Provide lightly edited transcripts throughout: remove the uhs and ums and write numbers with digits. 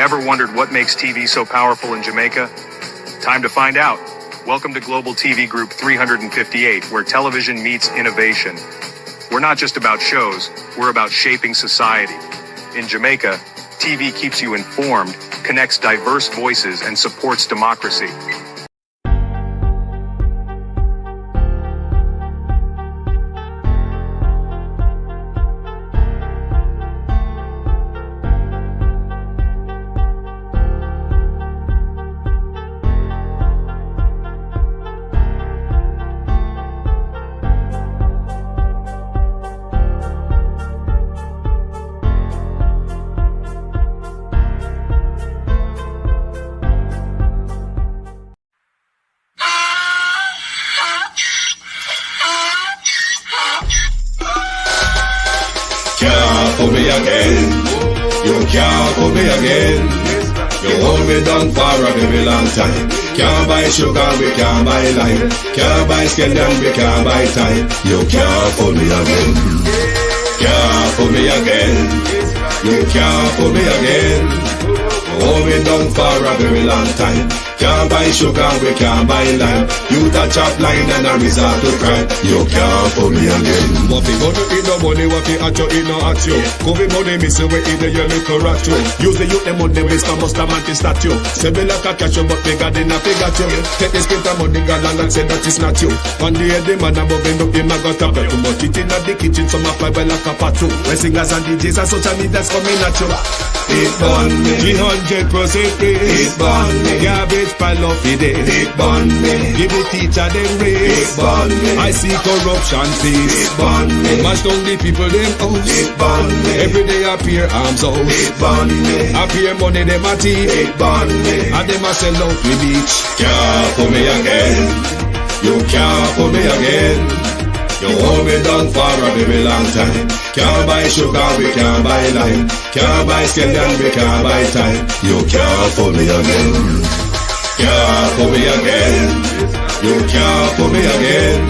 Ever wondered what makes TV so powerful in Jamaica? Time to find out. Welcome to Global TV Group 358, where television meets innovation. We're not just about shows, we're about shaping society. In Jamaica, TV keeps you informed, connects diverse voices, and supports democracy. Can't put me again. You can't put me again. You hold me down for a very long time. Can't buy sugar, we can't buy lime. Can't buy scandal, we can't buy time. You can't put me again. Can't put me again. You can't put me again. Hold me down for a very long time. Can't buy sugar, we can't buy lime. You touch up line and a resort to crime. You can't put me again. What fi go to eat no money, what fi at you, eat no at you. COVID money, miss away in the yellow rat you. Use the youth, the money, Mr. Musta man to statue. Say me like a catch you, but bigger than a figure you. Take the spit of money, girl, and say that it's not you. One day the man above end up in my gutter. Too much it in the kitchen, some a fly by like a patu. When singers and DJs and social media's coming at you. It burn me. 300% It burn me. Garbage pile of it. It burn me. Give the teacher them It raise. burn me. I see corruption face. It burn me. Mash down the people them house. It burn me. Every day appear arms out. It burn me. Appear money them a thief. It burn me. And them a sell out the beach. Can't put me again. You can't put me again. You hold me down for a very long time. Can't buy sugar, we can't buy lime. Can't buy scandal, we can't buy time. You can't put me again. Can't put me again. You can't put me again.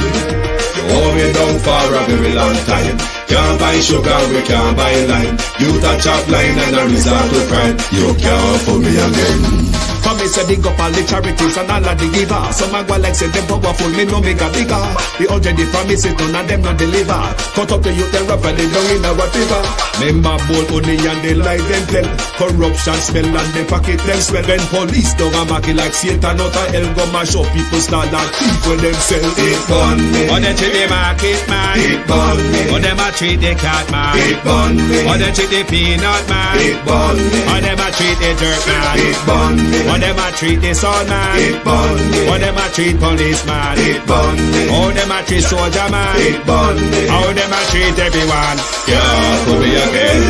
You hold me down for a very long time. Can't buy sugar, we can't buy lime. You touch up line and a resort to crime. You can't put me again. Come me say dig up all the charities and all of the givers. Some a go like say them powerful, me no make a bigger. The already promises none of them not deliver. Cut up the youth and rap and they down in our river. Member bold only and they lie them tell. Corruption smell and they pocket them swell. When police don't a market like Satan out of hell, go mash up people start like people themselves. It burn me. Or they treat the market man. It burn me. Or them a treat the cat man. It burn me. Or they treat the peanut man. It burn me. Or them a treat the dirt man. It burn me. Or them a treat the sun man. It burn me. Or them a treat policeman. It burn me. How them a treat soldier man. It burn me. How them a treat everyone. Can't put me again.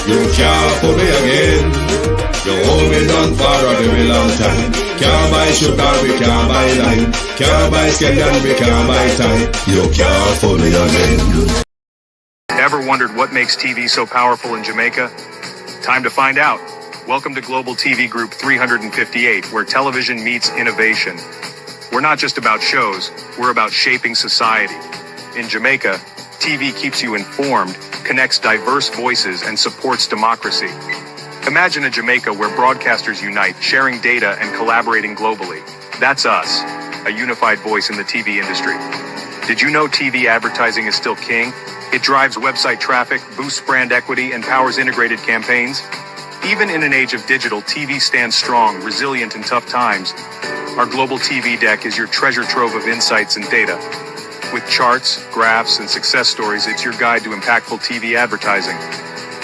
You can't put me again. You hold me down for a very long time. Can't buy sugar, we can't buy lime. Can't buy scandal, we can't buy time. You can't put me again. Ever wondered what makes TV so powerful in Jamaica? Time to find out. Welcome to Global TV Group 358, where television meets innovation. We're not just about shows, we're about shaping society. In Jamaica, TV keeps you informed, connects diverse voices, and supports democracy. Imagine a Jamaica where broadcasters unite, sharing data and collaborating globally. That's us, a unified voice in the TV industry. Did you know TV advertising is still king? It drives website traffic, boosts brand equity, and powers integrated campaigns. Even in an age of digital, TV stands strong, resilient in tough times. Our Global TV deck is your treasure trove of insights and data. With charts, graphs, and success stories, it's your guide to impactful TV advertising.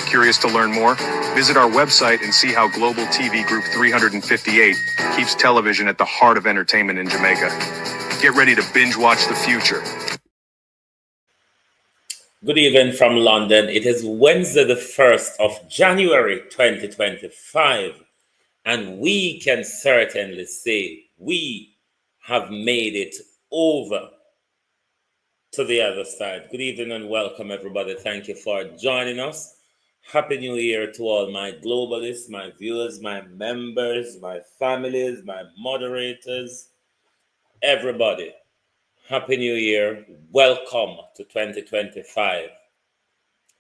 Curious to learn more? Visit our website and see how Global TV Group 358 keeps television at the heart of entertainment in Jamaica. Get ready to binge watch the future. Good evening from London. It is Wednesday, the 1st of January 2025, and we can certainly say we have made it over to the other side. Good evening and welcome, everybody. Thank you for joining us. Happy New Year to all my globalists, my viewers, my members, my families, my moderators, everybody. Happy New Year. Welcome to 2025.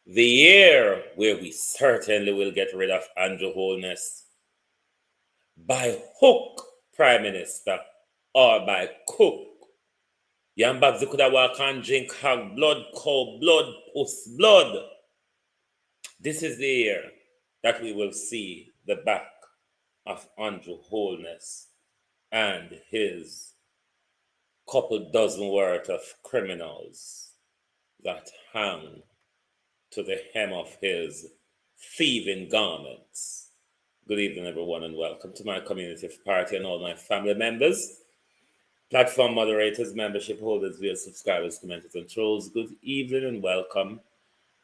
The year where we certainly will get rid of Andrew Holness by hook, Prime Minister, or by cook. Yan Babsy could have walk and drink hog blood, cow blood, puss blood. This is the year that we will see the back of Andrew Holness and his couple dozen worth of criminals that hang to the hem of his thieving garments. Good evening, everyone, and welcome to my community party and all my family members, platform moderators, membership holders, viewers, subscribers, commenters, and trolls. Good evening and welcome.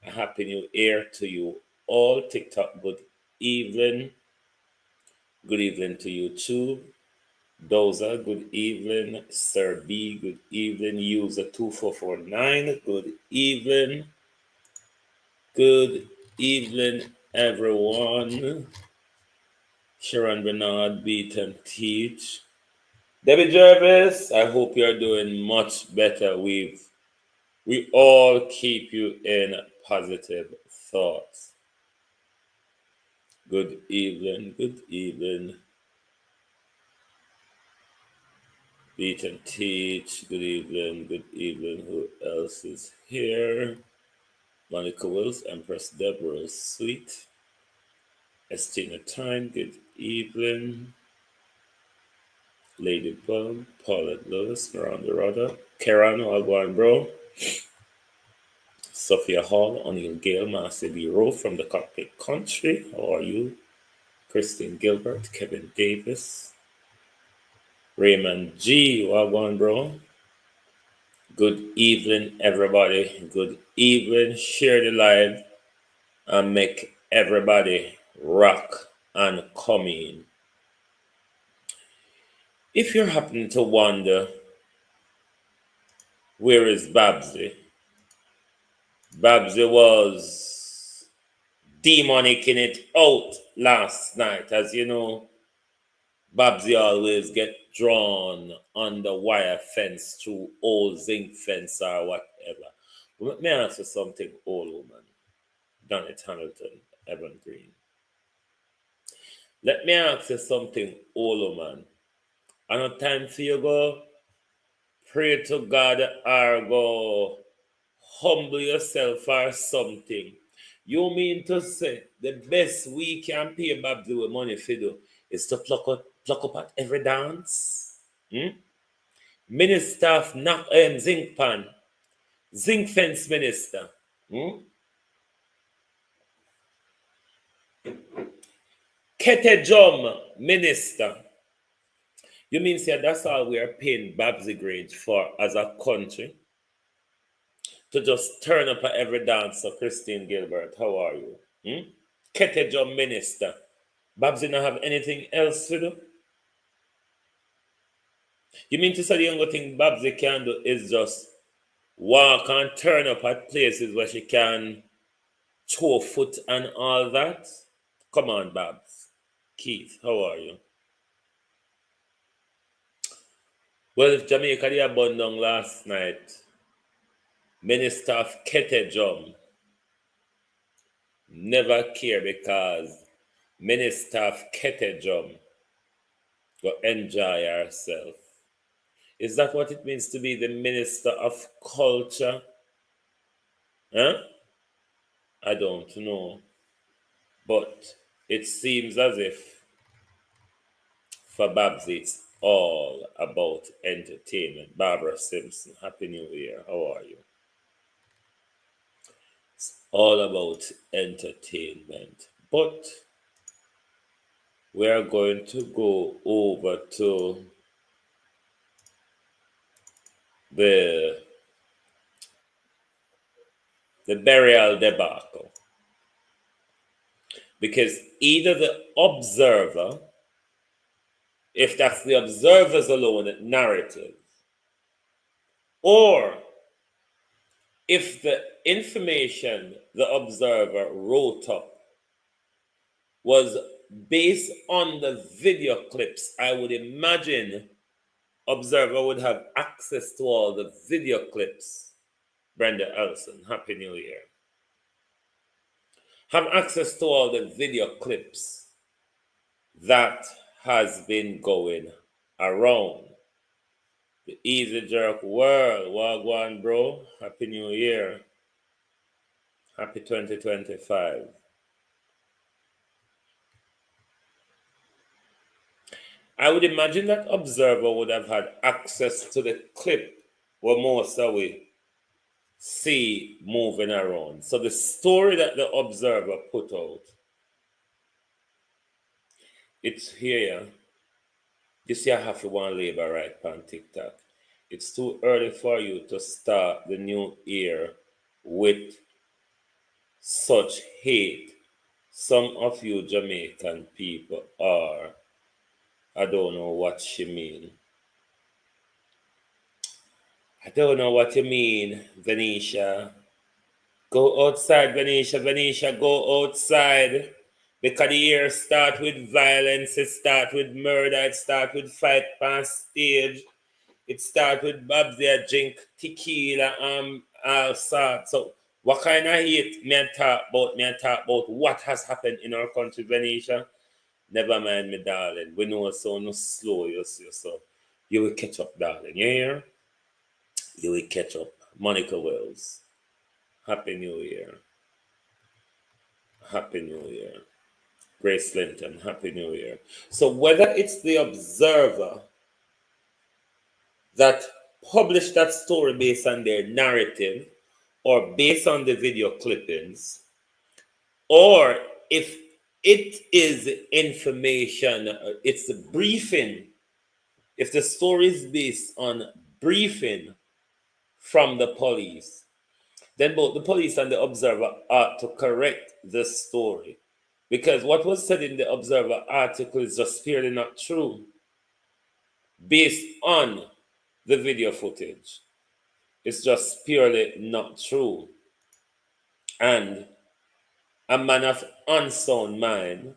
A happy new year to you all. TikTok, good evening. Good evening to you too. Doza, good evening. Sir B, good evening. User 2449, good evening. Good evening, everyone. Sharon Bernard, Beat and Teach. Debbie Jervis, I hope you're doing much better. We all keep you in positive thoughts. Good evening, good evening. Beat and Teach, good evening, good evening. Who else is here? Monica Wills, Empress Deborah Sweet. Estina Time, good evening. Ladybug, Paulette Lewis, Miranda Rada, Karen Wagwan Bro, Sophia Hall, O'Neill Gale, Marcy B. Rowe from the Cockpit Country. How are you? Christine Gilbert, Kevin Davis, Raymond G. Wagwan Bro. Good evening, everybody. Good evening. Share the live and make everybody rock and come in. If you're happening to wonder, where is Babsy? Babsy was demonicing it out last night. As you know, Babsy always get drawn on the wire fence through old zinc fence or whatever. Let me ask you something, old woman. Donnet Hamilton, Evan Green. Let me ask you something, old woman. I no time for you go pray to God or go humble yourself or something. You mean to say the best we can pay Babsy with money for do is to pluck up at every dance? Minister of zinc pan, zinc fence minister. Kete Jom minister. You mean say that's all we are paying Babsy Grange for as a country? To just turn up at every dance. So Christine Gilbert, how are you? Kete Jom minister. Babsy not have anything else to do? You mean to say the only thing Babsy can do is just walk and turn up at places where she can toe foot and all that? Come on, Babs. Keith, how are you? Well, if Jamaica they burned down last night, Minister of Kete Jom never care because Minister of Kete Jom go enjoy herself. Is that what it means to be the Minister of Culture? Huh? I don't know. But it seems as if for Babsy it's all about entertainment. Barbara Simpson, Happy New Year. How are you? It's all about entertainment. But we are going to go over to the burial debacle. Because either the Observer, if that's the Observer's alone narrative, or if the information the Observer wrote up was based on the video clips, I would imagine Observer would have access to all the video clips. Brenda Elson, Happy New Year. Have access to all the video clips that has been going around. The Easy Jerk world. Wagwan, bro. Happy New Year. Happy 2025. I would imagine that Observer would have had access to the clip where most of we see moving around. So the story that the Observer put out, it's here. This year I have to one labor right on TikTok. It's too early for you to start the new year with such hate. Some of you Jamaican people are. I don't know what she mean. I don't know what you mean, Venetia. Go outside, Venetia. Venetia, go outside. Because the year start with violence, it start with murder, it start with fight past stage. It start with Babsy drink tequila all sorts. So what kind of hate me and talk about? Me and talk about what has happened in our country, Venetia. Never mind me, darling. We know so no slow you see. So you will catch up, darling. You hear? You will catch up. Monica Wells. Happy New Year. Happy New Year. Grace Linton, Happy New Year. So whether it's the Observer that published that story based on their narrative or based on the video clippings, or if it is information, it's a briefing, if the story is based on briefing from the police, then both the police and the Observer ought to correct the story. Because what was said in the Observer article is just purely not true based on the video footage. It's just purely not true. And a man of unsound mind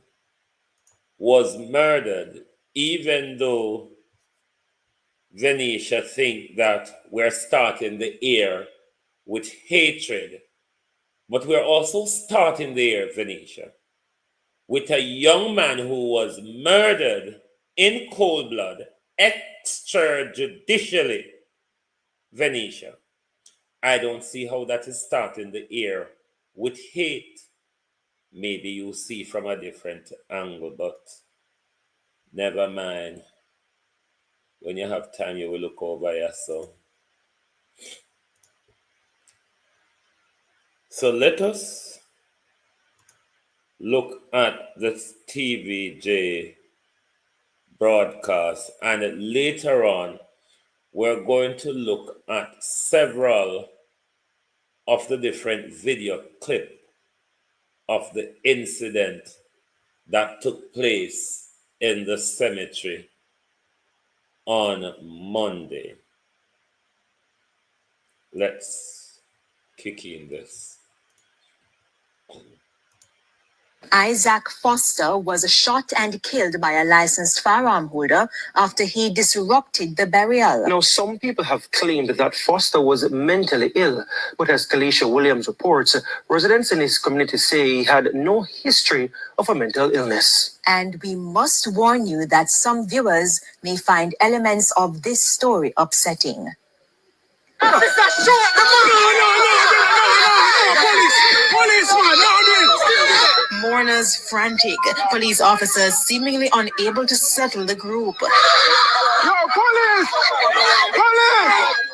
was murdered, even though Venetia think that we're starting the year with hatred. But we're also starting the year, Venetia, with a young man who was murdered in cold blood, extrajudicially, Venetia. I don't see how that is starting the year with hate. Maybe you see from a different angle, but never mind. When you have time, you will look over yourself. So let us look at the TVJ broadcast, and later on we're going to look at several of the different video clips of the incident that took place in the cemetery on Monday. Let's kick in this. Isaac Foster was shot and killed by a licensed firearm holder after he disrupted the burial. Now, some people have claimed that Foster was mentally ill, but as Kalisha Williams reports, residents in his community say he had no history of a mental illness. And we must warn you that some viewers may find elements of this story upsetting. Mourners frantic, police officers seemingly unable to settle the group.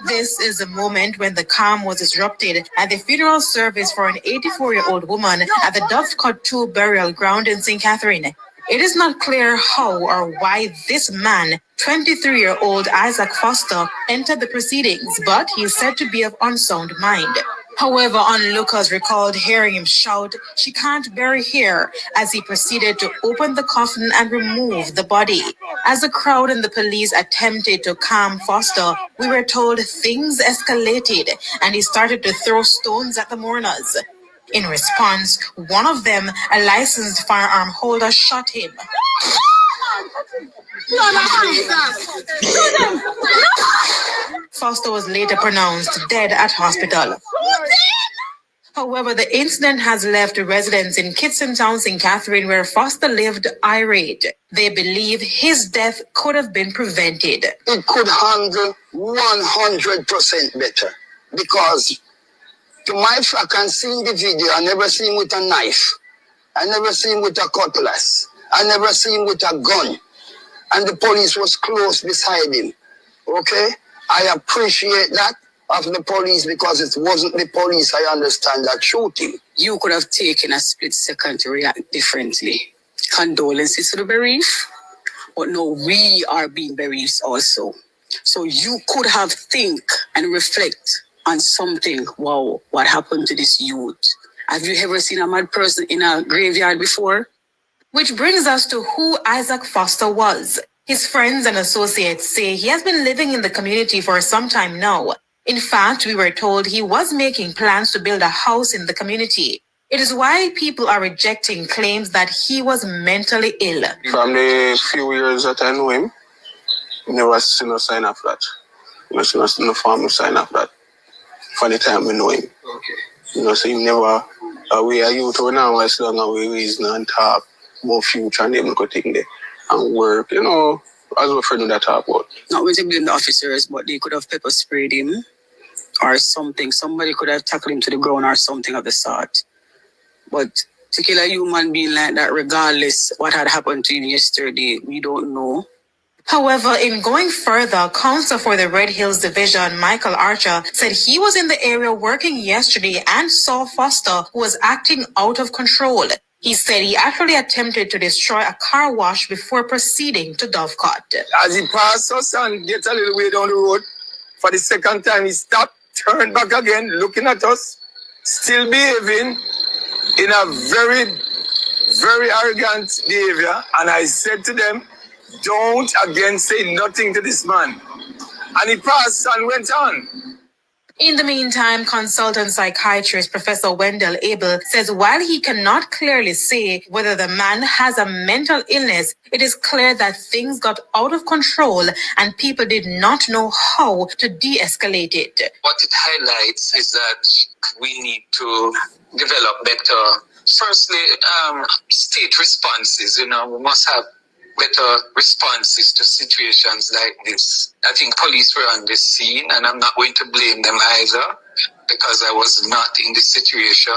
This is a moment when the calm was disrupted at the funeral service for an 84-year-old woman at the Dove Cut 2 burial ground in St. Catherine. It is not clear how or why this man, 23-year-old Isaac Foster, entered the proceedings, but he is said to be of unsound mind. However, onlookers recalled hearing him shout, "She can't bury here," as he proceeded to open the coffin and remove the body. As the crowd and the police attempted to calm Foster, we were told things escalated and he started to throw stones at the mourners. In response, one of them, a licensed firearm holder, shot him. Foster was later pronounced dead at hospital. However, the incident has left residents in Kitson Town, St. Catherine, where Foster lived, irate. They believe his death could have been prevented. It could handle 100% better because to my fact, I can see in the video, I never seen him with a knife. I never seen him with a cutlass. I never seen him with a gun. And the police was close beside him. Okay? I appreciate that of the police because it wasn't the police, I understand, that shoot him. You could have taken a split second to react differently. Condolences to the bereaved, but no, we are being bereaved also. So you could have think and reflect on something. Wow, what happened to this youth? Have you ever seen a mad person in a graveyard before? Which brings us to who Isaac Foster was. His friends and associates say he has been living in the community for some time now. In fact, we were told he was making plans to build a house in the community. It is why people are rejecting claims that he was mentally ill. From the few years that I know him, never seen no sign of that. Never seen no formal sign of that. For the time we know him. Okay. So he never, we are youth now, as long as we reason and talk about future and them go think there and work, as we're friend of that talk about. Not going to blame the officers, but they could have pepper sprayed him or something. Somebody could have tackled him to the ground or something of the sort. But to kill a human being like that, regardless what had happened to him yesterday, we don't know. However, in going further, counsel for the Red Hills Division, Michael Archer, said he was in the area working yesterday and saw Foster, who was acting out of control. He said he actually attempted to destroy a car wash before proceeding to Dovecot. As he passed us and get a little way down the road, for the second time he stopped, turned back again, looking at us, still behaving in a very, very arrogant behavior. And I said to them, don't again say nothing to this man. And he passed and went on. In the meantime, consultant psychiatrist Professor Wendell Abel says while he cannot clearly say whether the man has a mental illness, it is clear that things got out of control and people did not know how to de-escalate it. What it highlights is that we need to develop better, firstly, state responses. We must have better responses to situations like this. I think police were on the scene, and I'm not going to blame them either because I was not in the situation.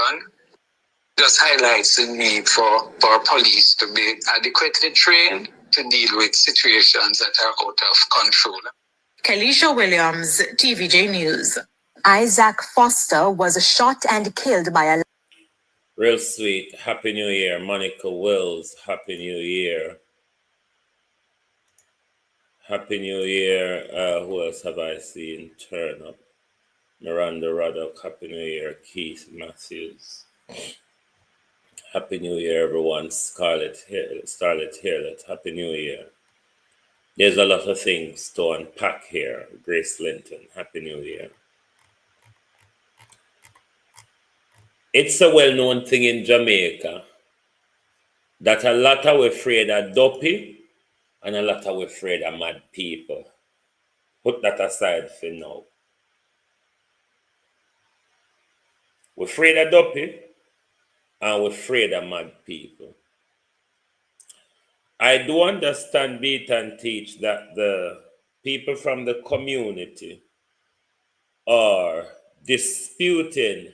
Just highlights the need for police to be adequately trained to deal with situations that are out of control. Kalisha Williams, TVJ News. Isaac Foster was shot and killed by a... Real sweet. Happy New Year. Monica Wills, Happy New Year. Happy New Year. Who else have I seen turn up? Miranda Ruddock, Happy New Year. Keith Matthews. Happy New Year, everyone. Starlet Hairlet, Happy New Year. There's a lot of things to unpack here. Grace Linton, Happy New Year. It's a well-known thing in Jamaica that a lot are afraid of dopey and a lot are afraid of mad people. Put that aside for now. We're afraid of dopey and we're afraid of mad people. I do understand, beat and teach that the people from the community are disputing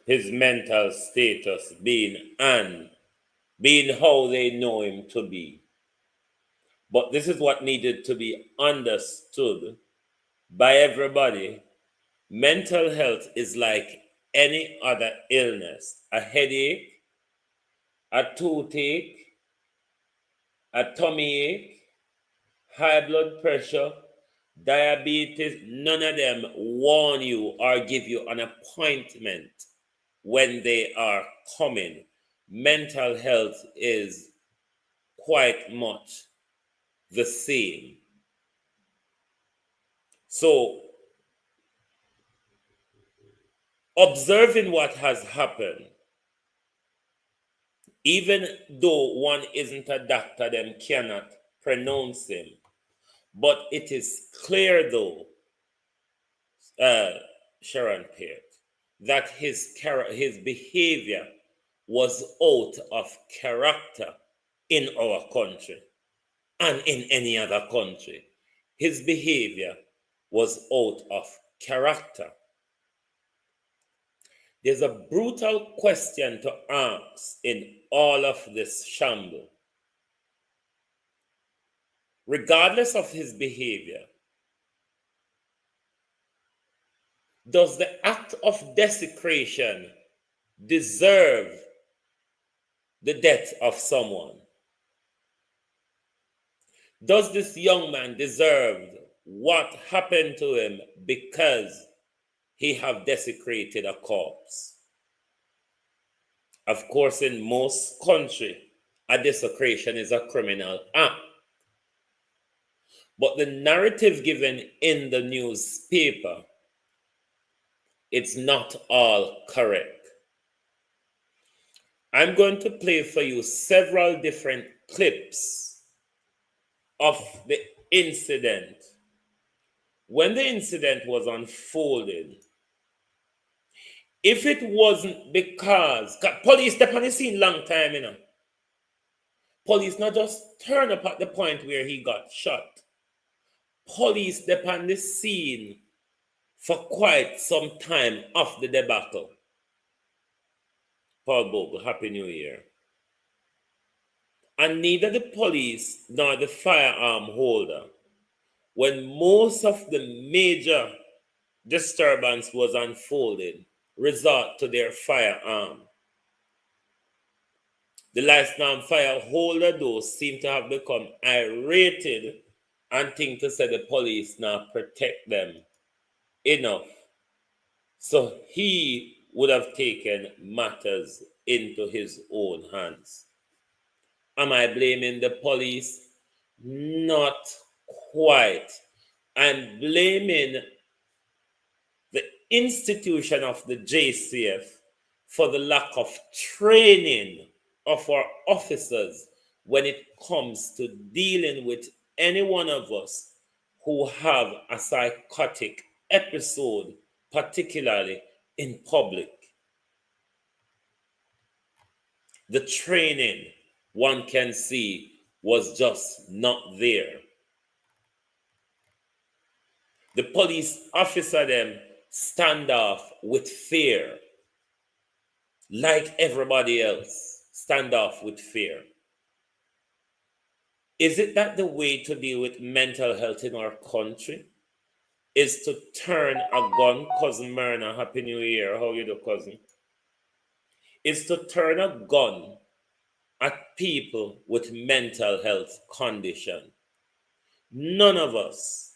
his mental status being how they know him to be. But this is what needed to be understood by everybody. Mental health is like any other illness. A headache, a toothache, a tummy ache, high blood pressure, diabetes, none of them warn you or give you an appointment when they are coming. Mental health is quite much the same. So, observing what has happened, even though one isn't a doctor, them cannot pronounce him. But it is clear though, Sharon Peart, that his behavior was out of character in our country and in any other country. His behavior was out of character. There's a brutal question to ask in all of this shamble. Regardless of his behavior, does the act of desecration deserve the death of someone? Does this young man deserve what happened to him because he have desecrated a corpse? Of course, in most countries, a desecration is a criminal act. But the narrative given in the newspaper, it's not all correct. I'm going to play for you several different clips of the incident. When the incident was unfolded, if it wasn't because police step on the scene long time, police not just turn up at the point where he got shot. Police step on the scene for quite some time of the debacle. Paul Bogle, Happy New Year. And neither the police nor the firearm holder, when most of the major disturbance was unfolded, resort to their firearm. The licensed armed fire holder, though, seem to have become irritated and think to say the police now protect them enough. So he would have taken matters into his own hands. Am I blaming the police? Not quite. I'm blaming the institution of the JCF for the lack of training of our officers when it comes to dealing with any one of us who have a psychotic episode, particularly in public. The training, one can see, was just not there. The police officer them stand off with fear, like everybody else, stand off with fear. Is it that the way to deal with mental health in our country is to turn a gun? Cousin Myrna, Happy New Year. How you do, cousin? Is to turn a gun at people with mental health condition. None of us,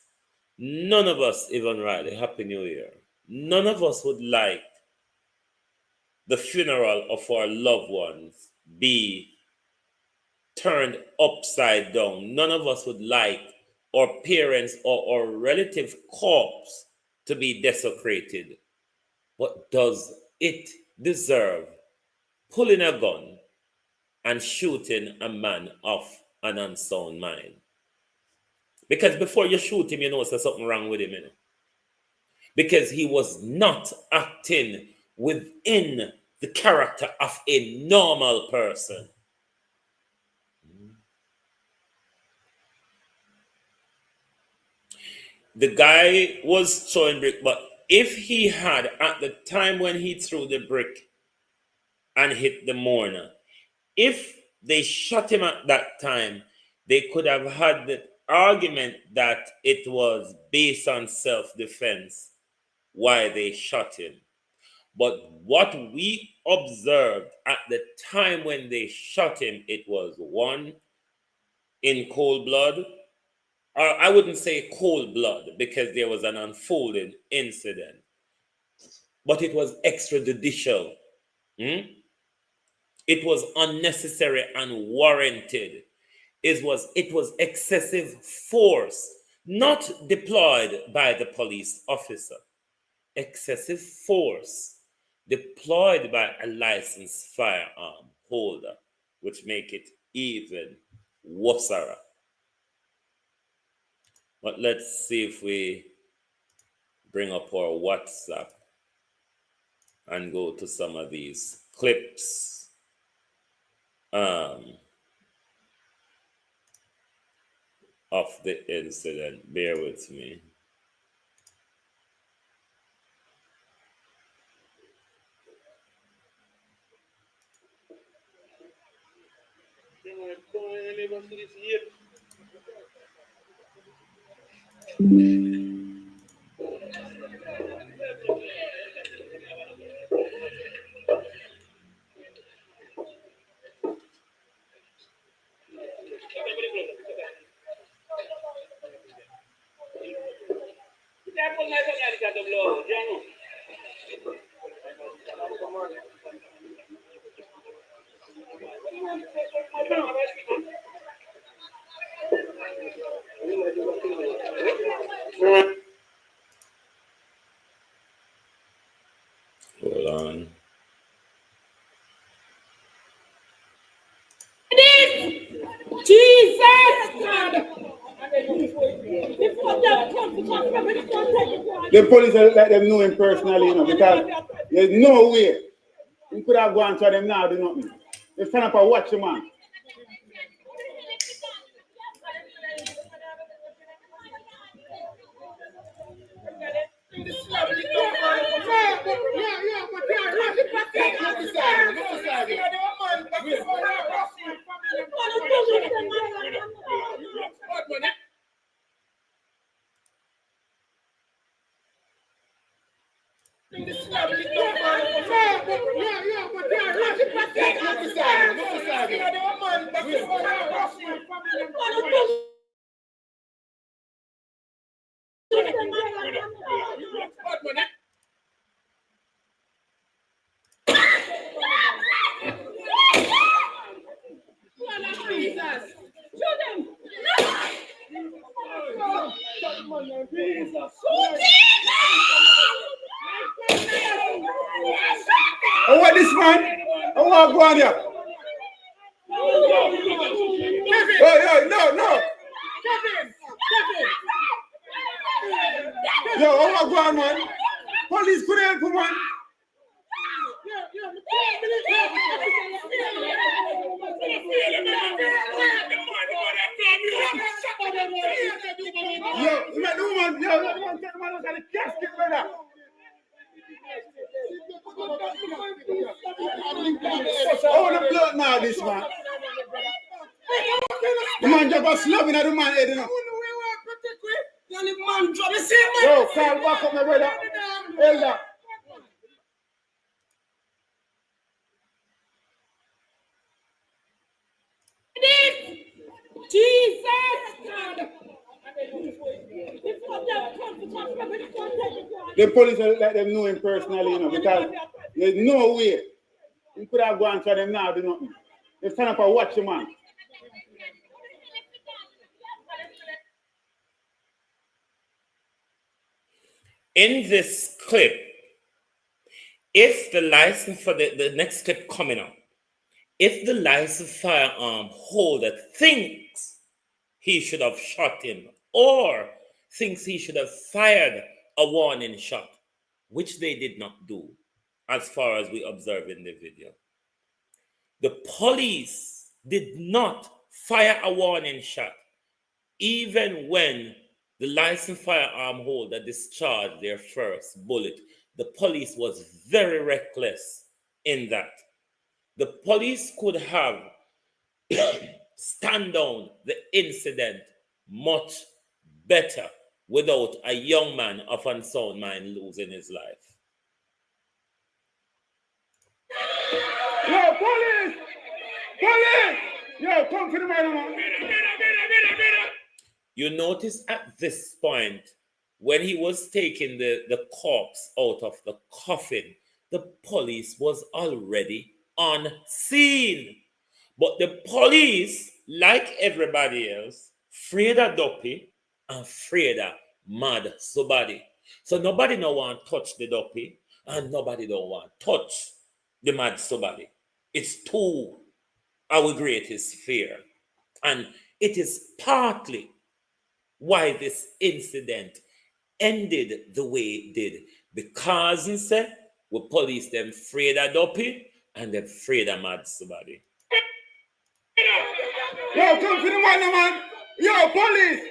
even Riley, Happy New Year. None of us would like the funeral of our loved ones be turned upside down. None of us would like our parents or our relative corpse to be desecrated. But does it deserve pulling a gun and shooting a man of an unsound mind? Because before you shoot him, you know there's something wrong with him. Because he was not acting within the character of a normal person. The guy was throwing brick, but if he had, at the time when he threw the brick and hit the mourner, if they shot him at that time, they could have had the argument that it was based on self-defense why they shot him. But what we observed at the time when they shot him, it was one, in cold blood. Or I wouldn't say cold blood because there was an unfolded incident, but it was extrajudicial. It was unnecessary and warranted. It was excessive force, not deployed by the police officer. Excessive force deployed by a licensed firearm holder, which make it even worse. But let's see if we bring up our WhatsApp. and go to some of these clips. Of the incident. Bear with me. Hold on. The police let them know him personally, you know, because there's no way he could have gone to them now, do nothing. They stand up and watch him, man. Oh, what this man? Oh, what go on here? No. Yo, oh, what go on, man? Police could help him, man. Yo, the woman, take the man out of the casket, brother. Oh, the blood now, this man. The man just slubbing at the man head, you know. Yo, Carl, walk up, my brother. Elder. The police let them know him personally, you know, because there's no way he could have gone to them now, do nothing. They stand up and watch him, man. In this clip, if the license for the next clip coming up, if the licensed firearm holder thinks he should have shot him or thinks he should have fired a warning shot, which they did not do, as far as we observe in the video. The police did not fire a warning shot, even when the licensed firearm holder discharged their first bullet. The police was very reckless in that. The police could have stand down the incident much better without a young man of unsound mind losing his life. Yo, police! Police! Yo, come to the man. You notice at this point, when he was taking the corpse out of the coffin, the police was already on scene. But the police, like everybody else, afraid of Duppy and afraid of mad somebody. So nobody no want to touch the Duppy and nobody don't want to touch the mad somebody. It's two our greatest fear. And it is partly why this incident ended the way it did. Because he said with police them afraid of dopey and them afraid of mad somebody. Yo, come to the man. Yo, police.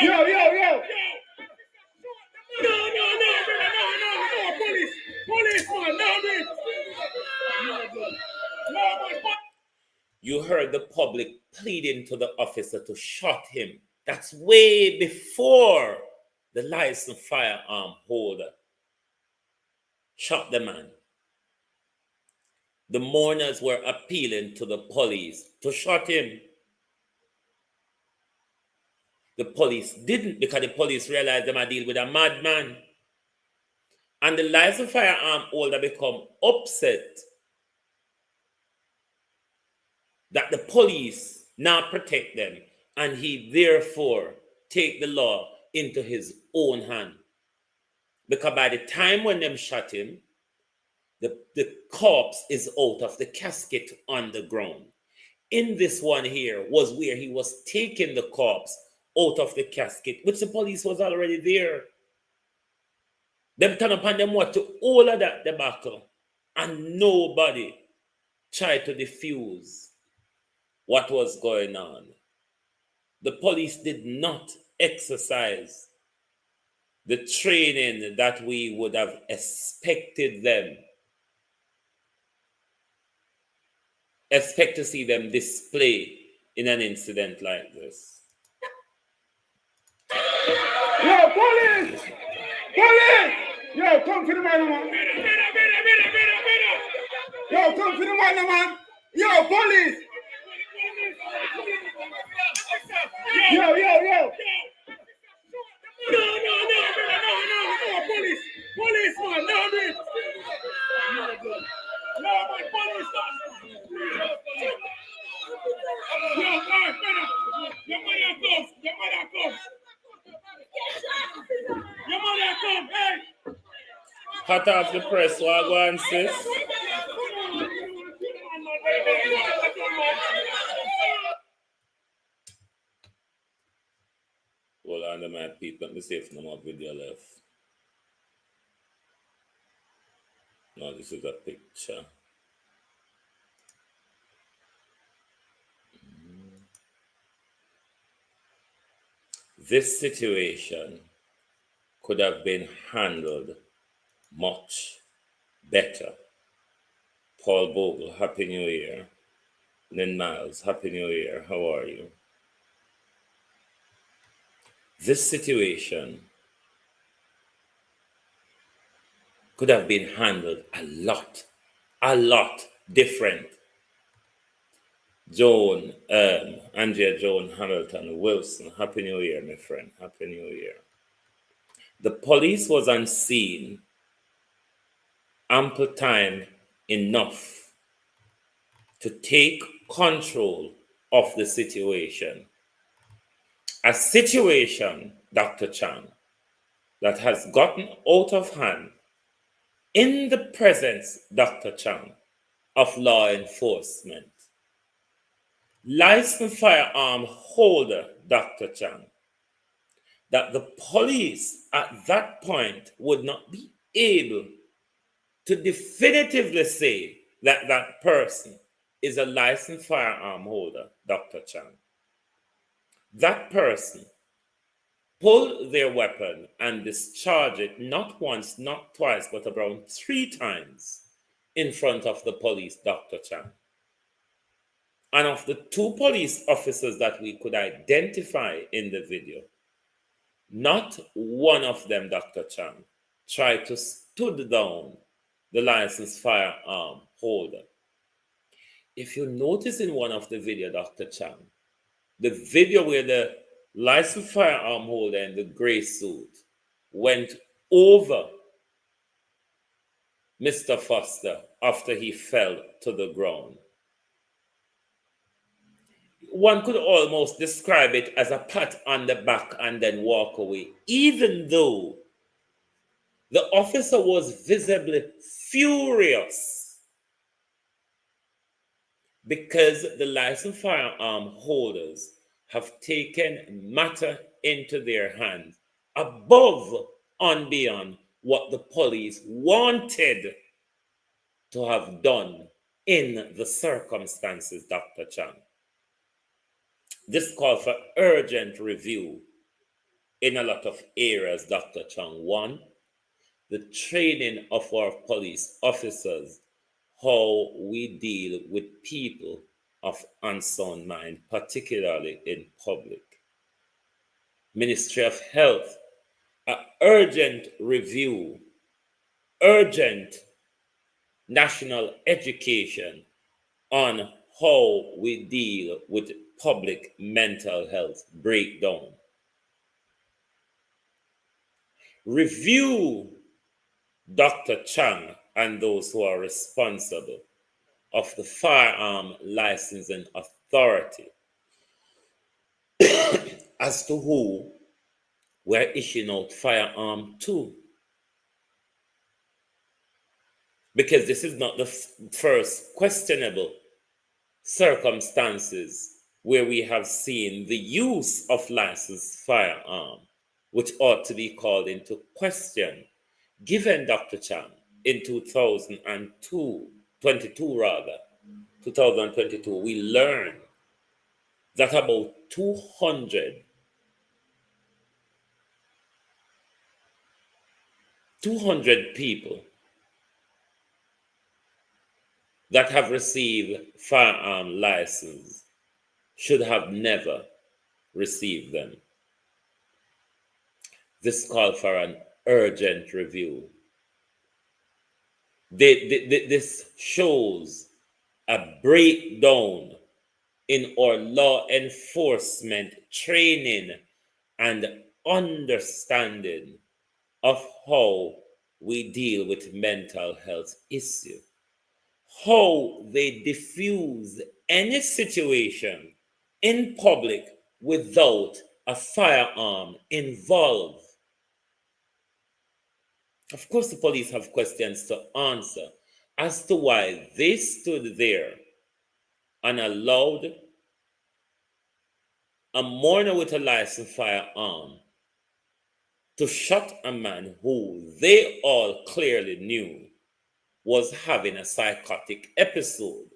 Yo. No, police, man, no. You heard the public pleading to the officer to shot him. That's way before the licensed firearm holder shot the man. The mourners were appealing to the police to shot him. The police didn't, because the police realized they might deal with a madman. And the licensed firearm holder become upset that the police now protect them, and he therefore take the law into his own hand. Because by the time when them shot him, the corpse is out of the casket on the ground. In this one here was where he was taking the corpse out of the casket, which the police was already there. Them turn upon them what to all of that debacle, and nobody tried to defuse what was going on. The police did not exercise the training that we would have expected to see them display in an incident like this. Yo, police! Yo, come to the man. Yo, come to the man. Yo, police! Yo. No, police, man, no, man. No, my police, Your mother comes, hey! Hot off the press, what go on, sis? Hold on, my people. Let me see if no more video left. No, this is a picture. This situation could have been handled much better. Paul Bogle, Happy New Year. Lynn Miles, Happy New Year. How are you? This situation could have been handled a lot different. Andrea Joan Hamilton Wilson, Happy New Year, my friend. Happy New Year. The police was on scene ample time enough to take control of the situation. A situation, Dr. Chan, that has gotten out of hand in the presence, Dr. Chan, of law enforcement. Licensed firearm holder, Dr. Chan, that the police at that point would not be able to definitively say that that person is a licensed firearm holder, Dr. Chan. That person pull their weapon and discharge it not once, not twice, but around 3 times in front of the police, Dr. Chan. And of the 2 police officers that we could identify in the video, not one of them, Dr. Chan, tried to stood down the licensed firearm holder. If you notice in one of the video, Dr. Chan, the video where the licensed firearm holder in the gray suit went over Mr. Foster after he fell to the ground. One could almost describe it as a pat on the back and then walk away, even though the officer was visibly furious because the licensed firearm holders have taken matter into their hands above on beyond what the police wanted to have done in the circumstances, Dr. Chang. This called for urgent review in a lot of areas, Dr. Chang. One, the training of our police officers, how we deal with people of unsound mind, particularly in public. Ministry of Health, an urgent review, urgent national education on how we deal with public mental health breakdown. Review Dr. Chang and those who are responsible of the Firearm Licensing Authority as to who we're issuing out firearm to. Because this is not the first questionable circumstances where we have seen the use of licensed firearm, which ought to be called into question. Given Dr. Chang in 2022, we learned that about 200 people that have received firearm license should have never received them. This called for an urgent review. This shows a breakdown in our law enforcement training and understanding of how we deal with mental health issues, how they diffuse any situation in public without a firearm involved. Of course, the police have questions to answer as to why they stood there and allowed a mourner with a licensed firearm to shot a man who they all clearly knew was having a psychotic episode.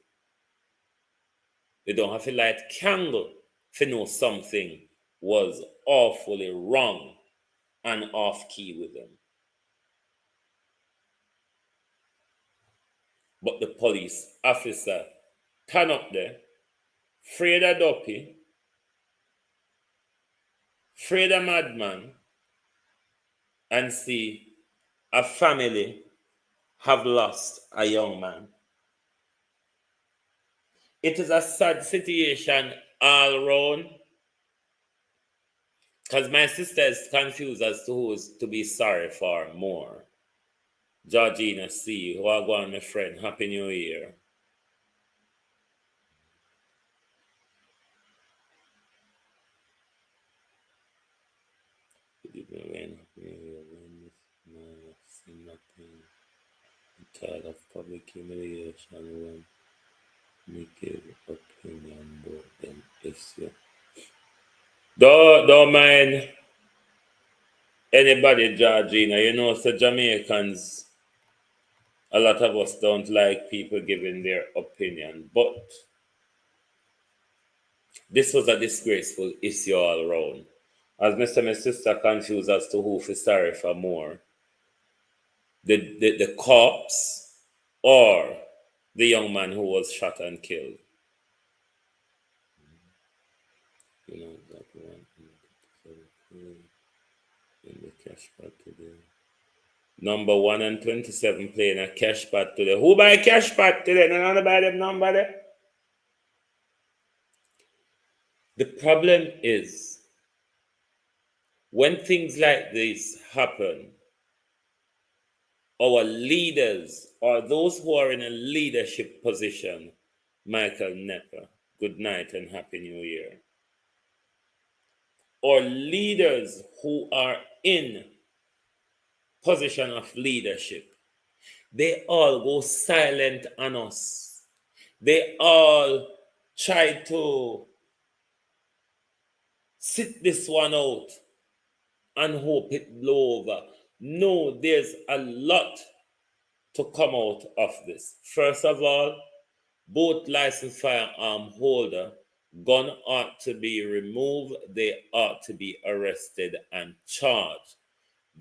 They don't have to light candle to know something was awfully wrong and off key with them. But the police officer turn up there, afraid of dopey, afraid of madman, and see a family have lost a young man. It is a sad situation all around, because my sister is confused as to who is to be sorry for more. Georgina C., who are going, my friend, Happy New Year. Tired of public humiliation when we give opinion about them issue. Don't mind anybody, Georgina. You know, so Jamaicans, a lot of us don't like people giving their opinion, but this was a disgraceful issue all around. As Mr. and my sister confused as to who for sorry for more. The cops or the young man who was shot and killed. You know, that one in the cash pad today. Number 1 and 27 playing a cash pad today. Who buy a cash pad today? None buy them number there. The problem is when things like this happen, our leaders or those who are in a leadership position, Michael Nepper, good night and Happy New Year. Or leaders who are in position of leadership, they all go silent on us. They all try to sit this one out and hope it blow over. No, there's a lot to come out of this. First of all, both licensed firearm holder, gun ought to be removed, they ought to be arrested and charged.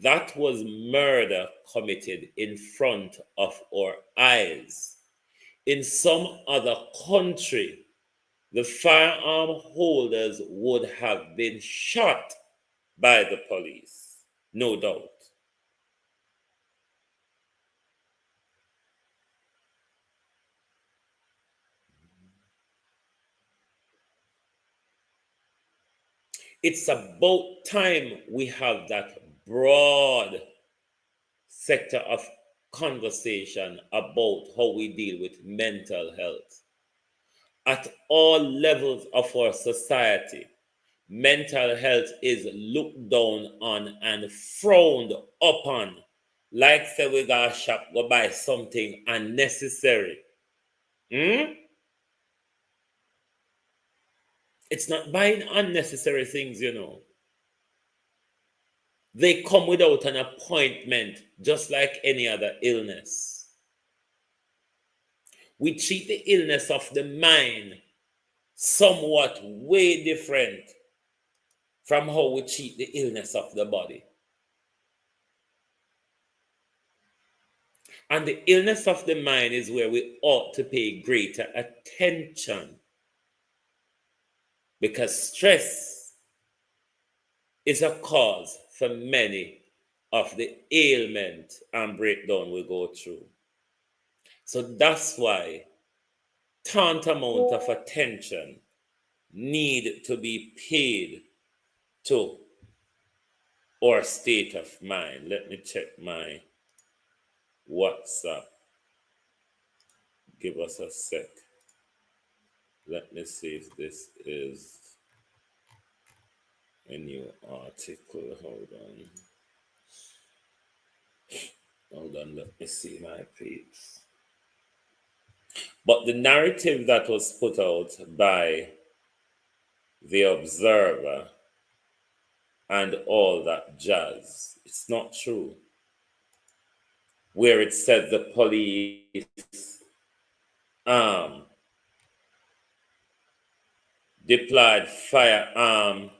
That was murder committed in front of our eyes. In some other country, the firearm holders would have been shot by the police, no doubt. It's about time we have that broad sector of conversation about how we deal with mental health. At all levels of our society, mental health is looked down on and frowned upon. Like say we go shop, go buy something unnecessary. It's not buying unnecessary things, you know. They come without an appointment, just like any other illness. We treat the illness of the mind somewhat way different from how we treat the illness of the body. And the illness of the mind is where we ought to pay greater attention, because stress is a cause for many of the ailment and breakdown we go through. So that's why tantamount of attention need to be paid to our state of mind. Let me check my WhatsApp. Give us a sec. Let me see if this is a new article. Hold on, let me see my peeps. But the narrative that was put out by the Observer and all that jazz, it's not true. Where it said the police deployed firearm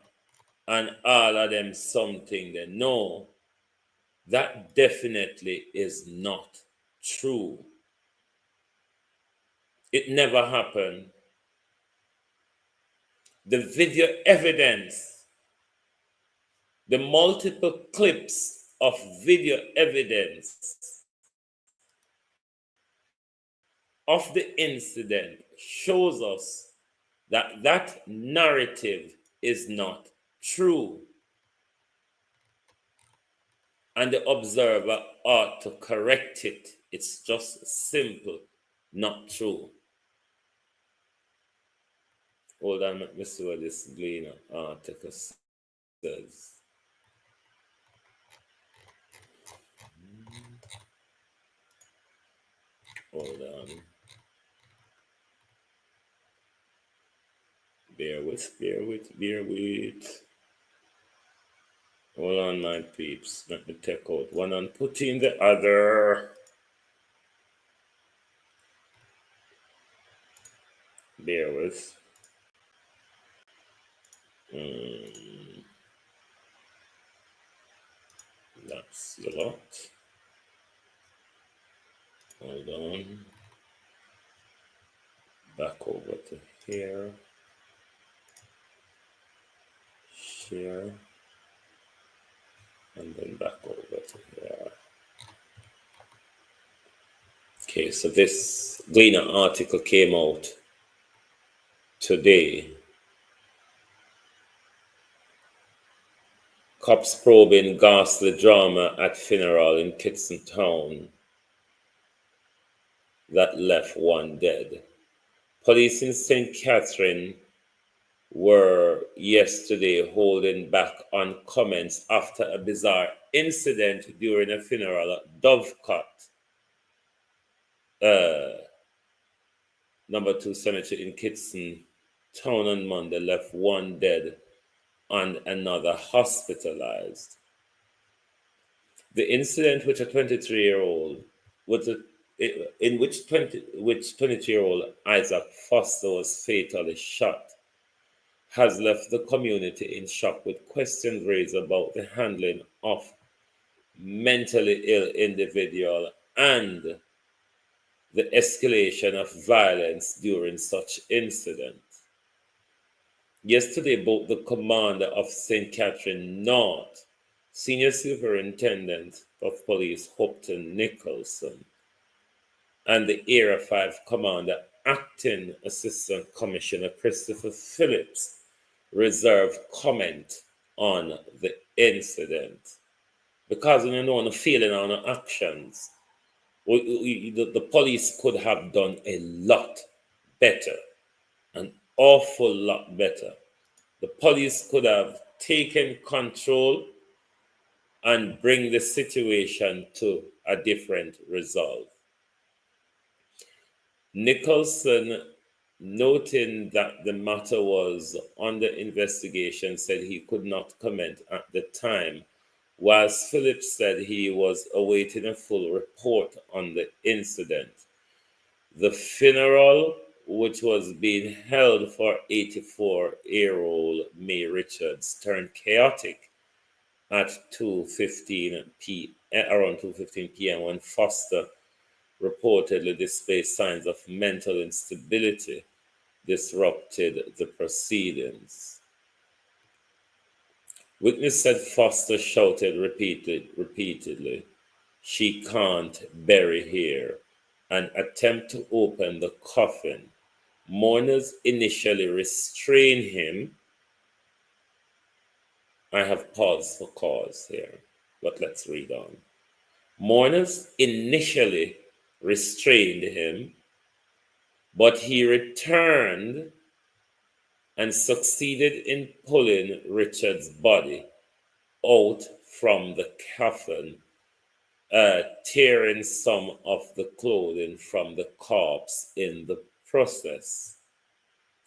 and all of them something they know, that definitely is not true. It never happened. The video evidence, the multiple clips of video evidence of the incident shows us that that narrative is not true. And the Observer ought to correct it. It's just simple, not true. Hold on, let me see what this Gleaner article says. Hold on. Bear with. Hold on, my peeps. Let me take out one and put in the other. Bear with. That's a lot. Hold on. Back over to here. Share. And then back over to here. Okay, so this Gleaner article came out today. Cops probing ghastly drama at funeral in Kitson Town that left one dead. Police in St. Catherine were yesterday holding back on comments after a bizarre incident during a funeral at Dovecot, number 2 cemetery in Kitson Town on Monday left one dead and another hospitalized. The incident with a 23-year-old, in which 22-year-old Isaac Foster was fatally shot, has left the community in shock with questions raised about the handling of mentally ill individual and the escalation of violence during such incidents. Yesterday, both the commander of St. Catherine North, Senior Superintendent of Police Hopton Nicholson, and the Area 5 Commander, Acting Assistant Commissioner Christopher Phillips, reserved comment on the incident because we don't know the feeling on the actions. The police could have done a lot better, an awful lot better. The police could have taken control and bring the situation to a different resolve. Nicholson, noting that the matter was under investigation, said he could not comment at the time, whilst Phillips said he was awaiting a full report on the incident. The funeral, which was being held for 84-year-old May Richards, turned chaotic at around 2:15 p.m. when Foster reportedly displayed signs of mental instability, disrupted the proceedings. Witness said Foster shouted repeatedly, "She can't bury here," and attempt to open the coffin. Mourners initially restrained him. I have paused for cause here, but let's read on. Mourners initially restrained him, but he returned and succeeded in pulling Richard's body out from the coffin, tearing some of the clothing from the corpse in the process.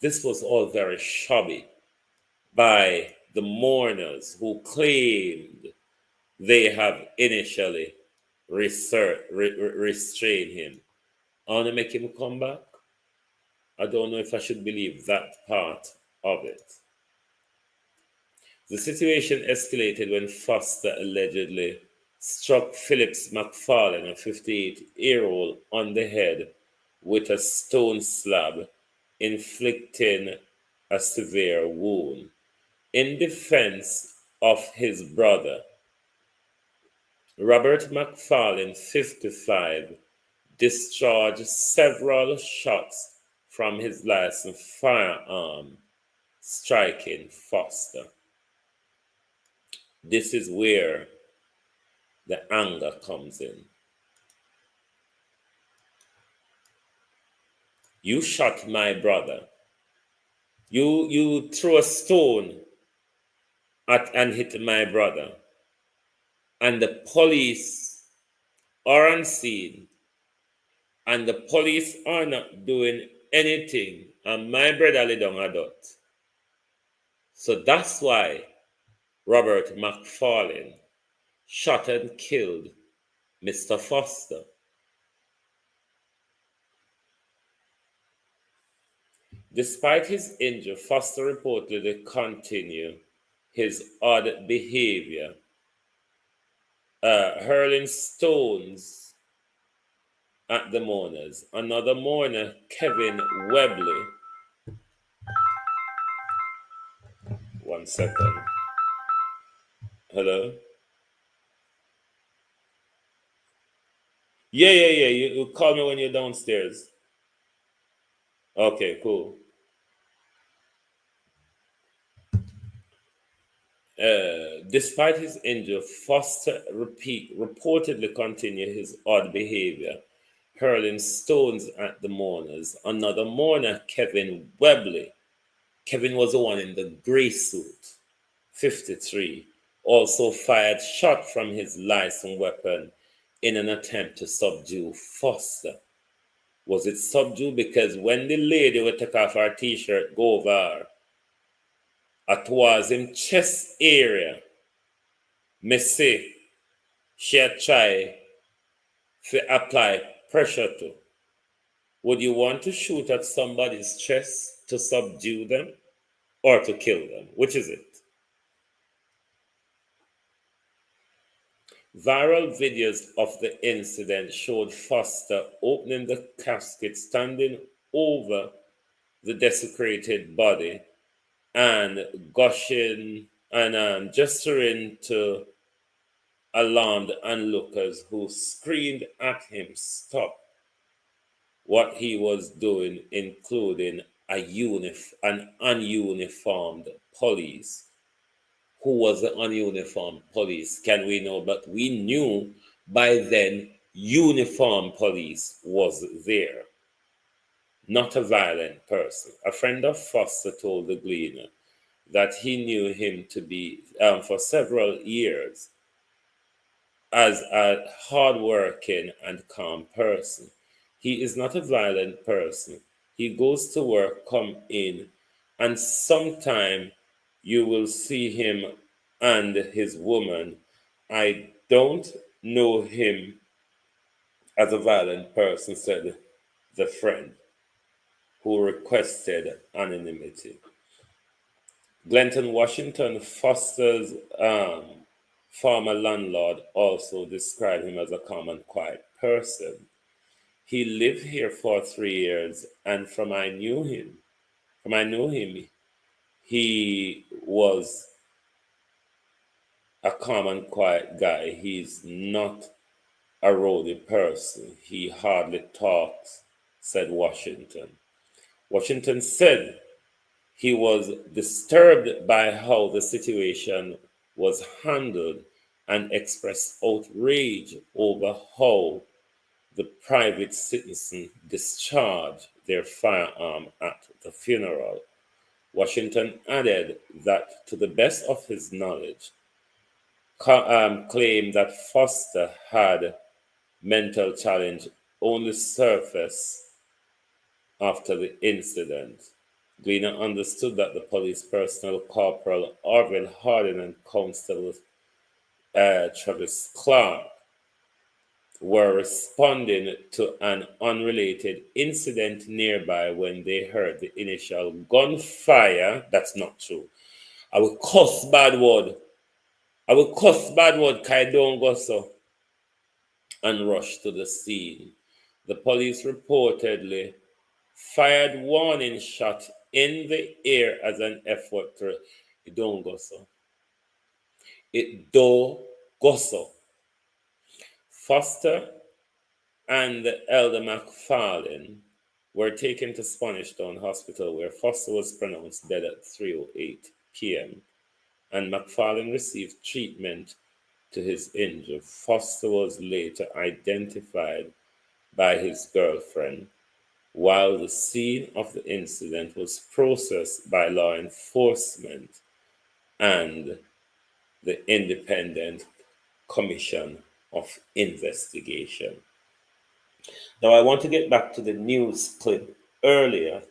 This was all very shabby by the mourners who claimed they have initially restrained him. I want to make him come back. I don't know if I should believe that part of it. The situation escalated when Foster allegedly struck Phillips McFarlane, a 58-year-old, on the head with a stone slab, inflicting a severe wound. In defense of his brother, Robert McFarlane, 55, discharged several shots from his licensed firearm, striking Foster. This is where the anger comes in. You shot my brother. You threw a stone at and hit my brother. And the police are on scene. And the police are not doing anything. And my brother lay down a dot. So that's why Robert McFarlane shot and killed Mr. Foster. Despite his injury, Foster reportedly continued his odd behavior, hurling stones at the mourners. Another mourner, Kevin Webley. One second. Hello? Yeah. You call me when you're downstairs. Okay, cool. Despite his injury, Foster reportedly continued his odd behavior, hurling stones at the mourners. Another mourner, Kevin Webley. Kevin was the one in the gray suit, 53, also fired shot from his licensed weapon in an attempt to subdue Foster. Was it subdue? Because when the lady would take off her t-shirt, go over towards him chest area, me say she had tried to apply pressure to. Would you want to shoot at somebody's chest to subdue them or to kill them? Which is it? Viral videos of the incident showed Foster opening the casket, standing over the desecrated body, and gushing and gesturing to alarmed onlookers who screamed at him stop what he was doing, including an ununiformed police. Who was the ununiformed police? Can we know? But we knew by then uniformed police was there, not a violent person. A friend of Foster told the Gleaner that he knew him to be, for several years, as a hardworking and calm person. He is not a violent person. He goes to work, come in, and sometime you will see him and his woman. I don't know him as a violent person, said the friend who requested anonymity. Glenton Washington, Foster's former landlord, also described him as a calm and quiet person. He lived here for 3 years, and from I knew him, he was a calm and quiet guy. He's not a rowdy person. He hardly talks, said Washington. Washington said he was disturbed by how the situation was handled and expressed outrage over how the private citizen discharged their firearm at the funeral. Washington added that, to the best of his knowledge, claimed that Foster had mental challenge only surfaced after the incident. Gleaner understood that the police personnel, Corporal Orville Harding and Constable Travis Clark, were responding to an unrelated incident nearby when they heard the initial gunfire. That's not true. I will cuss bad word. Kai don't go so. And rushed to the scene. The police reportedly fired warning shot in the air as an effort to it don't go so. It do go so. Foster and Elder McFarlane were taken to Spanish Town Hospital, where Foster was pronounced dead at 3:08 p.m. and McFarlane received treatment to his injury. Foster was later identified by his girlfriend, while the scene of the incident was processed by law enforcement and the Independent Commission of Investigation. Now, I want to get back to the news clip earlier